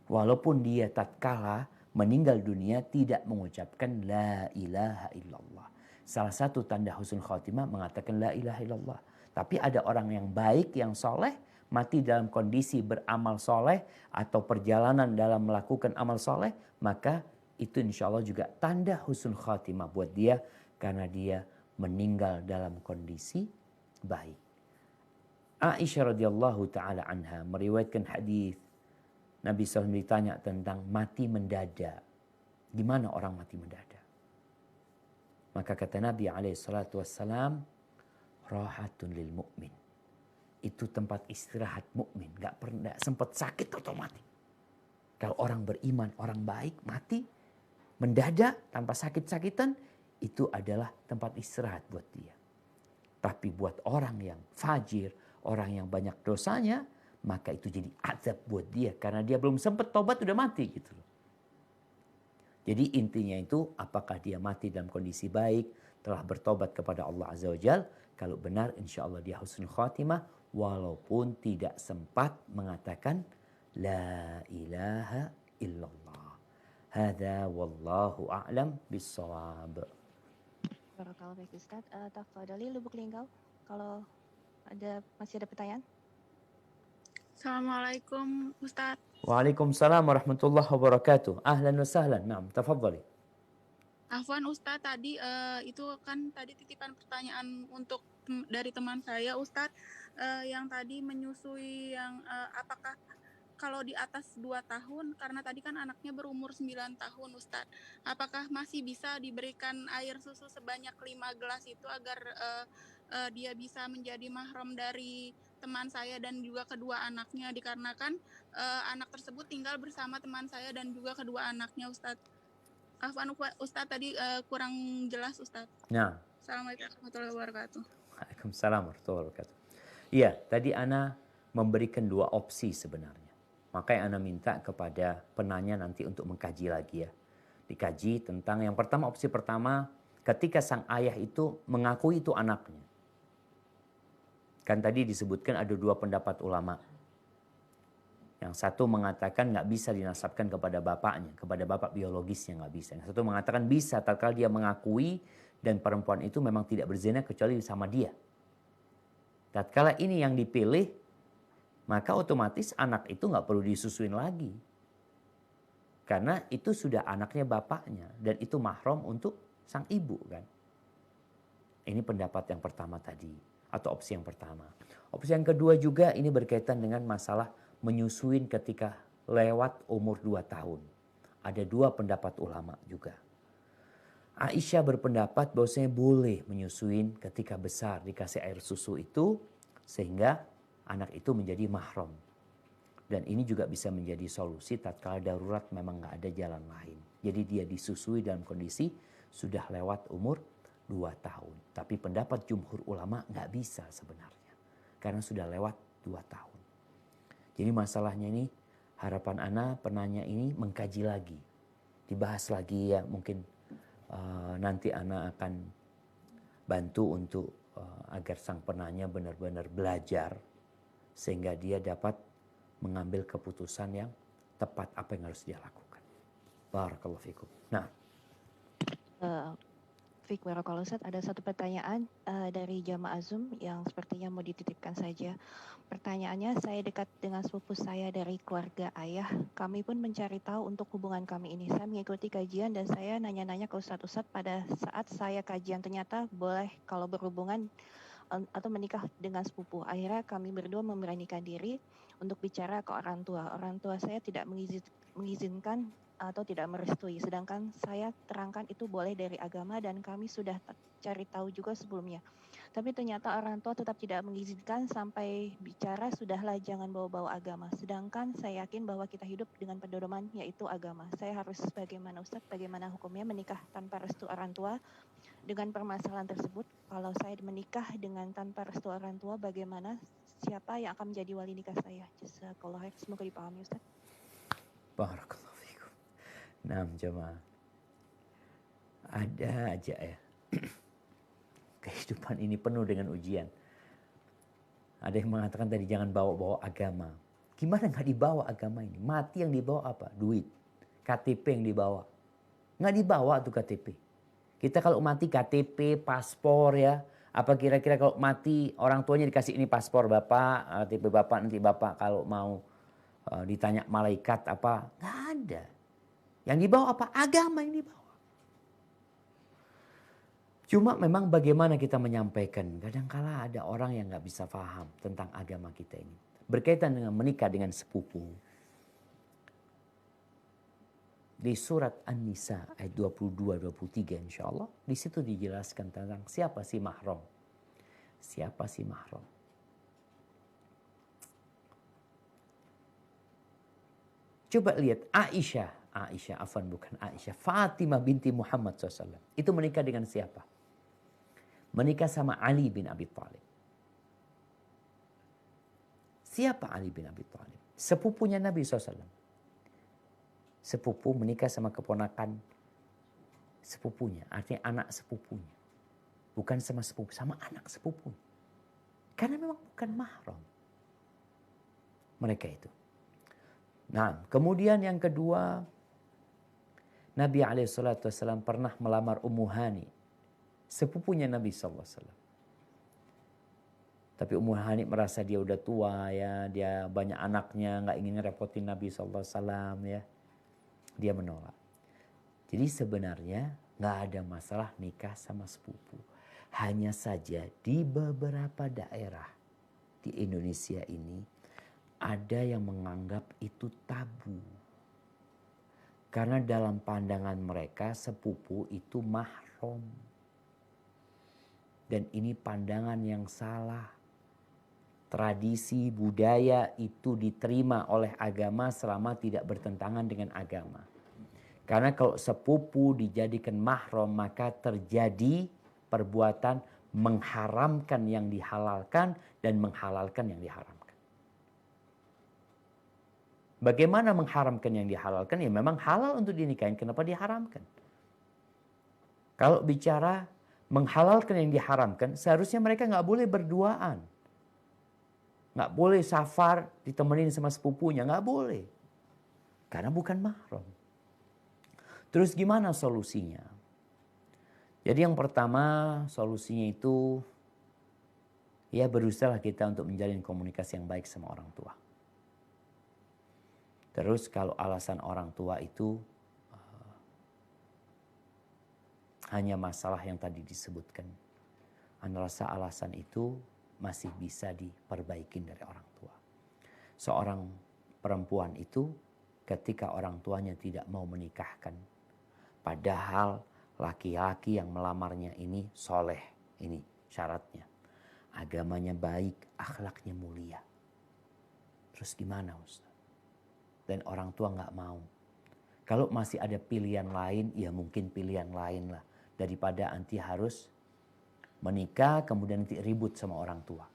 Walaupun dia tatkala meninggal dunia tidak mengucapkan la ilaha illallah. Salah satu tanda husnul khotimah mengatakan la ilaha illallah. Tapi ada orang yang baik, yang soleh, mati dalam kondisi beramal soleh atau perjalanan dalam melakukan amal soleh, maka itu insya Allah juga tanda husnul khatimah buat dia karena dia meninggal dalam kondisi baik. Aisyah radhiyallahu taala anha meriwayatkan hadis Nabi SAW ditanya tentang mati mendadak. Gimana orang mati mendadak? Maka kata Nabi SAW, rahatun lil mu'min. Itu tempat istirahat mukmin, nggak pernah sempat sakit atau mati. Kalau orang beriman, orang baik mati mendadak tanpa sakit-sakitan, itu adalah tempat istirahat buat dia. Tapi buat orang yang fajir, orang yang banyak dosanya, maka itu jadi azab buat dia karena dia belum sempat tobat udah mati gitu loh. Jadi intinya itu apakah dia mati dalam kondisi baik, telah bertobat kepada Allah Azza wa Jalla, kalau benar insya Allah dia husnul khatimah, walaupun tidak sempat mengatakan la ilaha illallah. Hadza wallahu a'lam bissawab. Barakallahu fiik Ustaz. Tafadhali Lubuk Linggau kalau Masih ada pertanyaan? Assalamualaikum Ustadz. Waalaikumsalam warahmatullahi wabarakatuh. Ahlan wa sahlan. Naam, tafadhali. Afwan Ustadz, tadi itu kan tadi titipan pertanyaan untuk dari teman saya Ustadz, yang tadi menyusui yang apakah kalau di atas 2 tahun, karena tadi kan anaknya berumur 9 tahun Ustadz, apakah masih bisa diberikan air susu sebanyak 5 gelas itu agar dia bisa menjadi mahram dari teman saya dan juga kedua anaknya, dikarenakan anak tersebut tinggal bersama teman saya dan juga kedua anaknya Ustadz. Afwan Ustadz, tadi kurang jelas Ustadz. Nah. Assalamualaikum warahmatullahi wabarakatuh. Waalaikumsalam warahmatullahi wabarakatuh. Iya, tadi Ana memberikan 2 opsi sebenarnya. Makanya Ana minta kepada penanya nanti untuk mengkaji lagi ya. Dikaji tentang yang pertama, opsi pertama, ketika sang ayah itu mengakui itu anaknya. Kan tadi disebutkan ada 2 pendapat ulama. Yang satu mengatakan nggak bisa dinasabkan kepada bapaknya, kepada bapak biologisnya nggak bisa. Yang satu mengatakan bisa, tatkala dia mengakui dan perempuan itu memang tidak berzina kecuali sama dia. Tatkala ini yang dipilih, maka otomatis anak itu nggak perlu disusuin lagi. Karena itu sudah anaknya bapaknya dan itu mahram untuk sang ibu kan. Ini pendapat yang pertama tadi atau opsi yang pertama. Opsi yang kedua juga ini berkaitan dengan masalah menyusuin ketika lewat umur 2 tahun. Ada 2 pendapat ulama juga. Aisyah berpendapat bahwasanya boleh menyusuin ketika besar dikasih air susu itu sehingga anak itu menjadi mahram. Dan ini juga bisa menjadi solusi tatkala darurat memang nggak ada jalan lain. Jadi dia disusui dalam kondisi sudah lewat umur 2 tahun. Tapi pendapat jumhur ulama nggak bisa sebenarnya. Karena sudah lewat 2 tahun. Jadi masalahnya ini harapan Ana penanya ini mengkaji lagi. Dibahas lagi ya mungkin nanti Ana akan bantu untuk agar sang penanya benar-benar belajar. Sehingga dia dapat mengambil keputusan yang tepat apa yang harus dia lakukan. Barakallahu fikum. Nah. Fik Barakallahu Ustaz, ada satu pertanyaan dari jamaah Zoom yang sepertinya mau dititipkan saja. Pertanyaannya, saya dekat dengan sepupu saya dari keluarga ayah. Kami pun mencari tahu untuk hubungan kami ini. Saya mengikuti kajian dan saya nanya-nanya ke Ustadz pada saat saya kajian. Ternyata boleh kalau berhubungan atau menikah dengan sepupu. Akhirnya kami berdua memberanikan diri untuk bicara ke orang tua. Orang tua saya tidak mengizinkan atau tidak merestui. Sedangkan saya terangkan itu boleh dari agama dan kami sudah cari tahu juga sebelumnya. Tapi ternyata orang tua tetap tidak mengizinkan sampai bicara sudahlah jangan bawa-bawa agama. Sedangkan saya yakin bahwa kita hidup dengan pedoman yaitu agama. Saya harus bagaimana Ustadz, bagaimana hukumnya menikah tanpa restu orang tua dengan permasalahan tersebut? Kalau saya menikah dengan tanpa restu orang tua, bagaimana siapa yang akan menjadi wali nikah saya? Jazakallah khair, semoga dipahami Ustadz. Barakallahu fikum. Nah, jemaah. Ada aja ya. Kehidupan ini penuh dengan ujian. Ada yang mengatakan tadi jangan bawa-bawa agama. Gimana nggak dibawa agama ini? Mati yang dibawa apa? Duit. KTP yang dibawa. Nggak dibawa tuh KTP. Kita kalau mati KTP, paspor ya. Apa kira-kira kalau mati orang tuanya dikasih ini paspor bapak, KTP bapak, nanti bapak kalau mau ditanya malaikat apa? Nggak ada. Yang dibawa apa? Agama yang dibawa. Cuma memang bagaimana kita menyampaikan. Kadangkala ada orang yang nggak bisa paham tentang agama kita ini. Berkaitan dengan menikah dengan sepupu. Di surat An-Nisa ayat 22-23 insya Allah. Di situ dijelaskan tentang siapa sih mahram. Siapa sih mahram. Coba lihat Fatimah binti Muhammad SAW. Itu menikah dengan siapa? Menikah sama Ali bin Abi Thalib. Siapa Ali bin Abi Thalib? Sepupunya Nabi SAW. Sepupu menikah sama keponakan sepupunya. Artinya anak sepupunya. Bukan sama sepupu, sama anak sepupunya. Karena memang bukan mahram mereka itu. Nah, kemudian yang kedua, Nabi SAW pernah melamar Ummu Hani, sepupunya Nabi SAW. Tapi Ummu Hani merasa dia udah tua ya, dia banyak anaknya, nggak ingin ngerepotin Nabi SAW ya. Dia menolak. Jadi sebenarnya nggak ada masalah nikah sama sepupu. Hanya saja di beberapa daerah di Indonesia ini ada yang menganggap itu tabu. Karena dalam pandangan mereka sepupu itu mahram. Dan ini pandangan yang salah. Tradisi, budaya itu diterima oleh agama selama tidak bertentangan dengan agama. Karena kalau sepupu dijadikan mahram maka terjadi perbuatan mengharamkan yang dihalalkan dan menghalalkan yang diharamkan. Bagaimana mengharamkan yang dihalalkan? Ya memang halal untuk dinikahin, kenapa diharamkan? Kalau bicara menghalalkan yang diharamkan, seharusnya mereka nggak boleh berduaan. Nggak boleh safar ditemenin sama sepupunya, nggak boleh. Karena bukan mahram. Terus gimana solusinya? Jadi yang pertama solusinya itu ya berusaha kita untuk menjalin komunikasi yang baik sama orang tua. Terus kalau alasan orang tua itu hanya masalah yang tadi disebutkan. Anda rasa alasan itu masih bisa diperbaikin dari orang tua. Seorang perempuan itu ketika orang tuanya tidak mau menikahkan, padahal laki-laki yang melamarnya ini soleh, ini syaratnya. Agamanya baik, akhlaknya mulia. Terus gimana Ustaz? Dan orang tua nggak mau. Kalau masih ada pilihan lain, ya mungkin pilihan lain lah. Daripada anti harus menikah kemudian nanti ribut sama orang tua.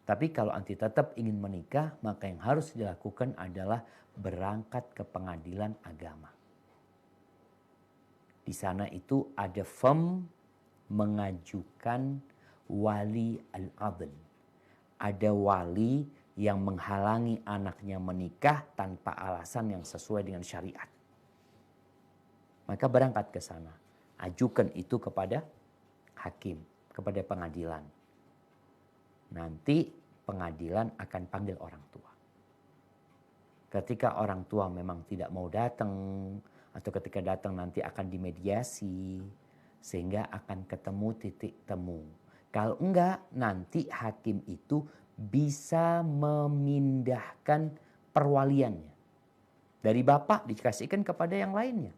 Tapi kalau anti tetap ingin menikah, maka yang harus dilakukan adalah berangkat ke pengadilan agama. Di sana itu ada firm mengajukan wali al-adl. Ada wali yang menghalangi anaknya menikah tanpa alasan yang sesuai dengan syariat. Maka berangkat ke sana. Ajukan itu kepada hakim, kepada pengadilan. Nanti pengadilan akan panggil orang tua. Ketika orang tua memang tidak mau datang, atau ketika datang nanti akan dimediasi, sehingga akan ketemu titik temu. Kalau enggak, nanti hakim itu bisa memindahkan perwaliannya. Dari bapak dikasihkan kepada yang lainnya.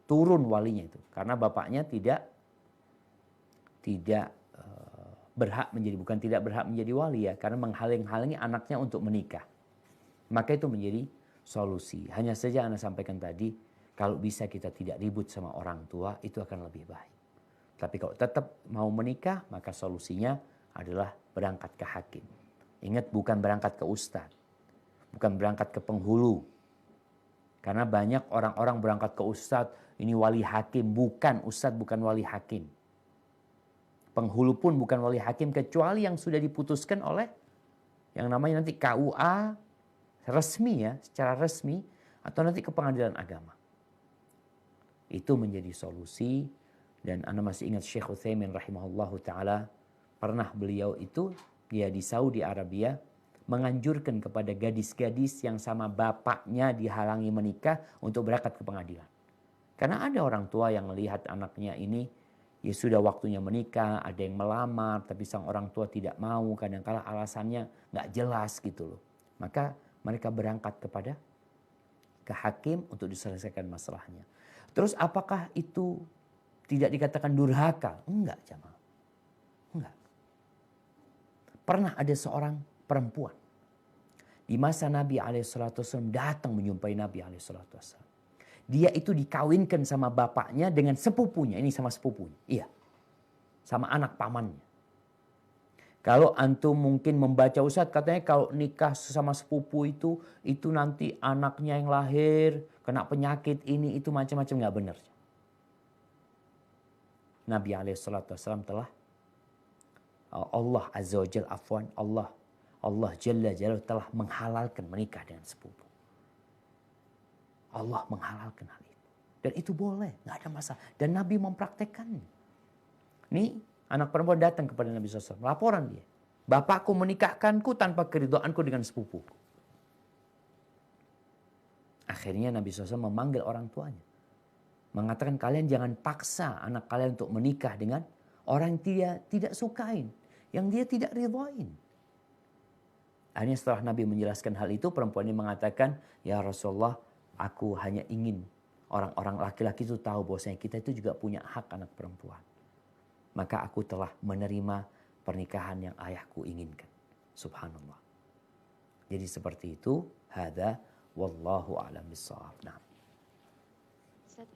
Turun walinya itu. Karena bapaknya tidak berhak menjadi, bukan tidak berhak menjadi wali ya, karena menghalang-halangi anaknya untuk menikah. Maka itu menjadi solusi. Hanya saja Anda sampaikan tadi, kalau bisa kita tidak ribut sama orang tua, itu akan lebih baik. Tapi kalau tetap mau menikah, maka solusinya adalah berangkat ke hakim. Ingat, bukan berangkat ke ustadz, bukan berangkat ke penghulu. Karena banyak orang-orang berangkat ke ustadz, ini wali hakim. Bukan, ustadz bukan wali hakim. Penghulu pun bukan wali hakim kecuali yang sudah diputuskan oleh yang namanya nanti KUA resmi ya, secara resmi, atau nanti ke pengadilan agama. Itu menjadi solusi. Dan Anda masih ingat Syekh Utsaimin rahimahullahu ta'ala, pernah beliau itu dia di Saudi Arabia menganjurkan kepada gadis-gadis yang sama bapaknya dihalangi menikah untuk berangkat ke pengadilan. Karena ada orang tua yang melihat anaknya ini ya sudah waktunya menikah, ada yang melamar, tapi sang orang tua tidak mau, kadang-kala alasannya nggak jelas gitu loh. Maka mereka berangkat ke hakim untuk diselesaikan masalahnya. Terus apakah itu tidak dikatakan durhaka? Enggak, jamaah. Enggak. Pernah ada seorang perempuan di masa Nabi SAW datang menjumpai Nabi SAW. Dia itu dikawinkan sama bapaknya dengan sepupunya. Ini sama sepupunya. Iya. Sama anak pamannya. Kalau antum mungkin membaca Ustadz, katanya kalau nikah sama sepupu itu nanti anaknya yang lahir, kena penyakit ini, itu macam-macam, nggak benar. Nabi SAW telah, Allah Azza wa Jalla, afwan, Allah Jalla Jalla telah menghalalkan menikah dengan sepupu. Allah menghalalkan hal itu. Dan itu boleh, nggak ada masalah. Dan Nabi mempraktekkannya. Nih Anak perempuan datang kepada Nabi SAW. Laporan dia. Bapakku menikahkanku tanpa keridhaanku dengan sepupuku. Akhirnya Nabi SAW memanggil orang tuanya. Mengatakan kalian jangan paksa anak kalian untuk menikah dengan orang yang dia tidak sukain. Yang dia tidak ridhain. Akhirnya setelah Nabi menjelaskan hal itu, perempuan ini mengatakan, ya Rasulullah, aku hanya ingin orang-orang laki-laki itu tahu bahwasanya kita itu juga punya hak anak perempuan. Maka aku telah menerima pernikahan yang ayahku inginkan. Subhanallah. Jadi seperti itu. Hadza wallahu a'lam bissawab. Nah. Ustaz,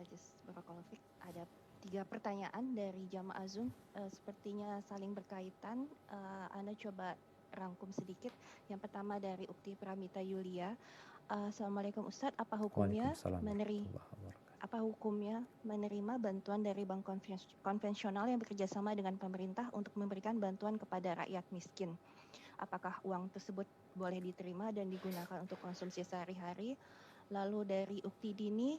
just barakallahu fiik, ada 3 pertanyaan dari jamaah Zoom, sepertinya saling berkaitan. Ana coba rangkum sedikit. Yang pertama dari Ukti Pramita Yulia. Assalamualaikum Ustadz, apa hukumnya menerima bantuan dari bank konvensional yang bekerja sama dengan pemerintah untuk memberikan bantuan kepada rakyat miskin? Apakah uang tersebut boleh diterima dan digunakan untuk konsumsi sehari-hari? Lalu dari Ukti Dini,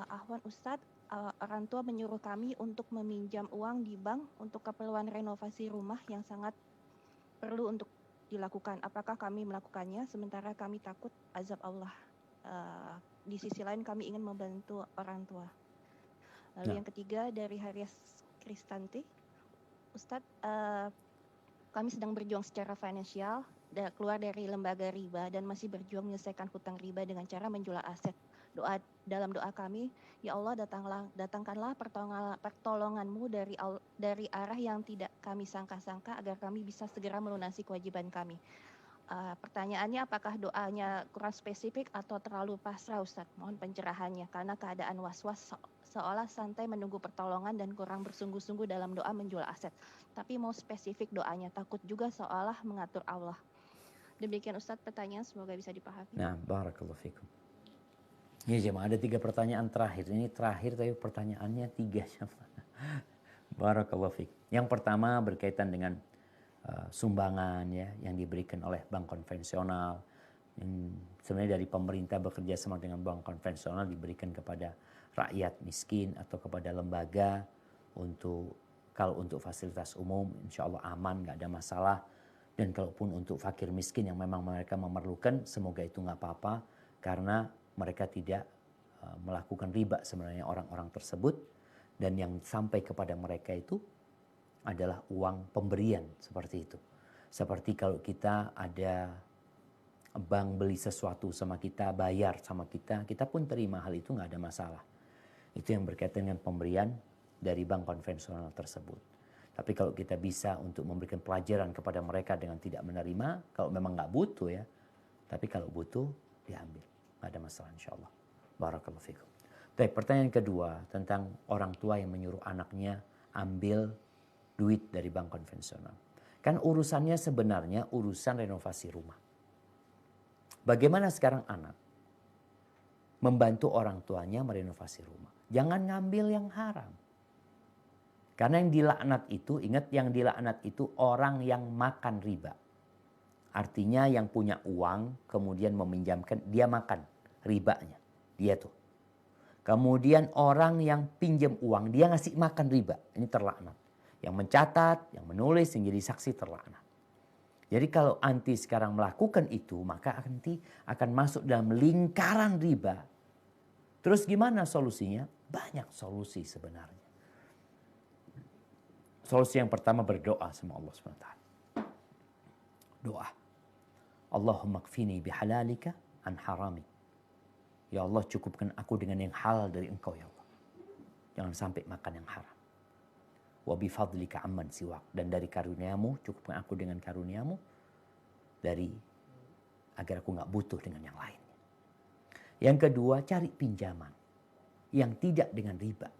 Ahwan Ustadz, orang tua menyuruh kami untuk meminjam uang di bank untuk keperluan renovasi rumah yang sangat perlu untuk dilakukan. Apakah kami melakukannya sementara kami takut azab Allah? Di sisi lain kami ingin membantu orang tua. Lalu yang ketiga dari Haris Kristanti, Ustadz, kami sedang berjuang secara finansial, keluar dari lembaga riba dan masih berjuang menyelesaikan hutang riba dengan cara menjual aset. Dalam doa kami, ya Allah datangkanlah pertolonganmu dari arah yang tidak kami sangka-sangka agar kami bisa segera melunasi kewajiban kami. Pertanyaannya, apakah doanya kurang spesifik atau terlalu pasrah Ustadz? Mohon pencerahannya karena keadaan was-was seolah santai menunggu pertolongan dan kurang bersungguh-sungguh dalam doa menjual aset. Tapi mau spesifik doanya, takut juga seolah mengatur Allah. Demikian Ustadz pertanyaan, semoga bisa dipahami. Nah, barakallahu fikum. Ya jemaah, ada 3 pertanyaan terakhir. Ini terakhir tapi pertanyaannya 3 jemaah. Barakallahu fikum. Yang pertama berkaitan dengan sumbangan ya yang diberikan oleh bank konvensional. Yang sebenarnya dari pemerintah bekerja sama dengan bank konvensional diberikan kepada rakyat miskin atau kepada lembaga kalau untuk fasilitas umum insya Allah aman, nggak ada masalah. Dan kalaupun untuk fakir miskin yang memang mereka memerlukan, semoga itu nggak apa-apa karena mereka tidak melakukan riba sebenarnya orang-orang tersebut, dan yang sampai kepada mereka itu adalah uang pemberian seperti itu. Seperti kalau kita ada bank beli sesuatu sama kita, bayar sama kita pun terima hal itu, nggak ada masalah. Itu yang berkaitan dengan pemberian dari bank konvensional tersebut. Tapi kalau kita bisa untuk memberikan pelajaran kepada mereka dengan tidak menerima, kalau memang nggak butuh ya, tapi kalau butuh diambil, nggak ada masalah insya Allah. Barakallahu fikum. Baik, pertanyaan kedua tentang orang tua yang menyuruh anaknya ambil duit dari bank konvensional. Kan urusannya sebenarnya urusan renovasi rumah. Bagaimana sekarang anak membantu orang tuanya merenovasi rumah? Jangan ngambil yang haram. Karena yang dilaknat itu, ingat yang dilaknat itu orang yang makan riba. Artinya yang punya uang kemudian meminjamkan, dia makan ribanya. Dia tuh. Kemudian orang yang pinjam uang, dia ngasih makan riba. Ini terlaknat. Yang mencatat, yang menulis, yang jadi saksi terlaknat. Jadi kalau anti sekarang melakukan itu, maka anti akan masuk dalam lingkaran riba. Terus gimana solusinya? Banyak solusi sebenarnya. Solusi yang pertama berdoa sama Allah SWT. Doa. Allahumma kfini bihalalika an harami. Ya Allah, cukupkan aku dengan yang halal dari Engkau ya Allah. Jangan sampai makan yang haram. Wa bifadlika amman siwak. Dan dari karuniamu, cukupkan aku dengan karuniamu agar aku nggak butuh dengan yang lainnya. Yang kedua, cari pinjaman yang tidak dengan riba.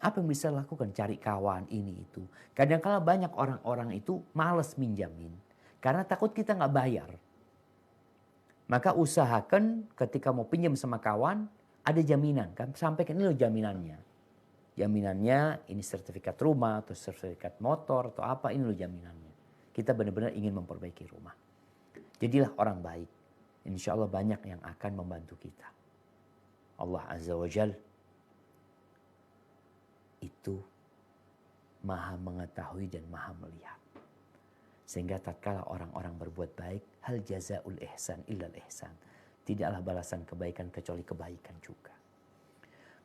Apa yang bisa lakukan? Cari kawan ini itu. Kadang-kala banyak orang-orang itu malas minjamin karena takut kita nggak bayar. Maka usahakan ketika mau pinjam sama kawan ada jaminan kan, sampaikan ini loh jaminannya. Jaminannya ini sertifikat rumah atau sertifikat motor atau apa, ini loh jaminannya. Kita benar-benar ingin memperbaiki rumah. Jadilah orang baik. Insya Allah banyak yang akan membantu kita. Allah Azza wa Jal itu maha mengetahui dan maha melihat. Sehingga tatkala orang-orang berbuat baik, hal jazaul ihsan illal ihsan. Tidaklah balasan kebaikan kecuali kebaikan juga.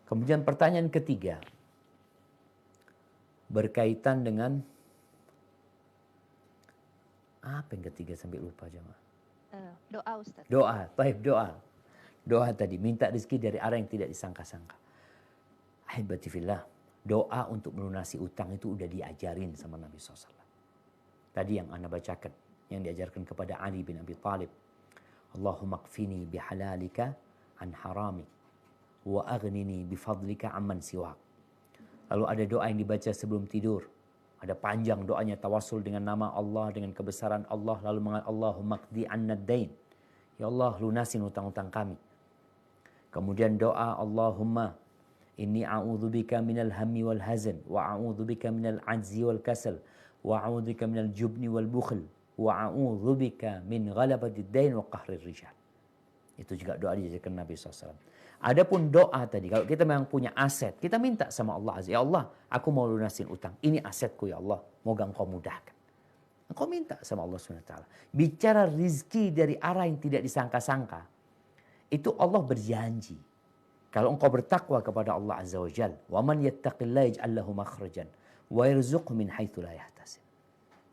Kemudian pertanyaan ketiga berkaitan dengan apa yang ketiga sampai lupa jemaah? Doa Ustaz. Doa, baik doa. Doa tadi minta rezeki dari arah yang tidak disangka-sangka. Ahibati fillah, doa untuk melunasi utang itu udah diajarin sama Nabi SAW. Tadi yang Anda bacakan, yang diajarkan kepada Ali bin Abi Thalib. Allahumma qfini bihalalika an harami wa aghnini bifadlika amman siwak. Lalu ada doa yang dibaca sebelum tidur. Ada panjang doanya tawassul dengan nama Allah, dengan kebesaran Allah. Lalu mengatakan Allahumma qdi anna dain. Ya Allah, lunasin hutang-hutang kami. Kemudian doa Allahumma inni a'udzubika minal hammi wal hazan wa a'udzubika minal ajzi wal kasal wa a'udzubika minal jubni wal bukhl wa a'udzubika min ghalabati dain wa qahrir rijal. Itu juga doa diajarkan Nabi SAW. Adapun doa tadi, kalau kita memang punya aset, kita minta sama Allah Azza. Ya Allah, aku mau lunasin utang. Ini asetku ya Allah. Moga engkau mudahkan. Engkau minta sama Allah SWT. Bicara rizki dari arah yang tidak disangka-sangka. Itu Allah berjanji. Kalau engkau bertakwa kepada Allah Azza wa Jal. Wa man yattaqillaha yaj'al lahu makhrajan. Wa yarzuqhu min haitsu la yahtasib.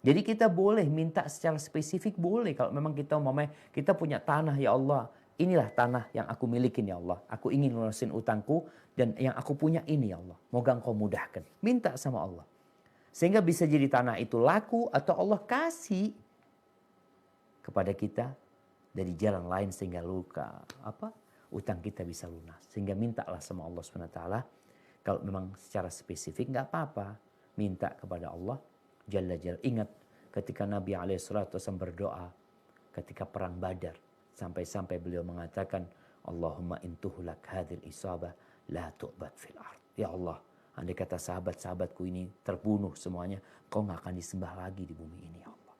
Jadi kita boleh minta secara spesifik, boleh. Kalau memang kita punya tanah ya Allah. Inilah tanah yang aku milikin ya Allah. Aku ingin lunasin utangku dan yang aku punya ini ya Allah. Moga engkau mudahkan. Minta sama Allah. Sehingga bisa jadi tanah itu laku atau Allah kasih kepada kita dari jalan lain sehingga utang kita bisa lunas. Sehingga mintalah sama Allah SWT. Kalau memang secara spesifik nggak apa-apa. Minta kepada Allah Jalla Jalla. Ingat ketika Nabi SAW berdoa ketika perang Badar. Sampai-sampai beliau mengatakan, Allahumma intuhlak hadhil isabah la tu'bad fil ard. Ya Allah, andai kata sahabat-sahabatku ini terbunuh semuanya, kau nggak akan disembah lagi di bumi ini ya Allah.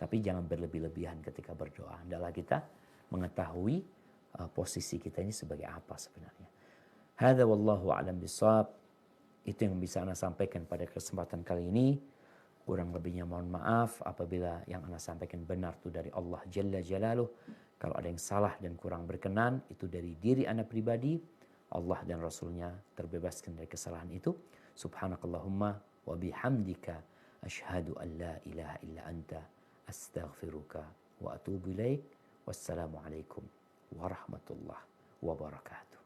Tapi jangan berlebih-lebihan ketika berdoa. Hendaklah kita mengetahui posisi kita ini sebagai apa sebenarnya. Hadza wallahu a'lam bishawab. Itu yang bisa Ana sampaikan pada kesempatan kali ini. Kurang lebihnya mohon maaf apabila yang Ana sampaikan benar itu dari Allah Jalla Jalaluh. Kalau ada yang salah dan kurang berkenan itu dari diri Ana pribadi. Allah dan Rasulnya terbebaskan dari kesalahan itu. Subhanakallahumma wa bihamdika ashhadu an la ilaha illa anta astaghfiruka wa atubu ilaik. Wassalamualaikum warahmatullahi wabarakatuh.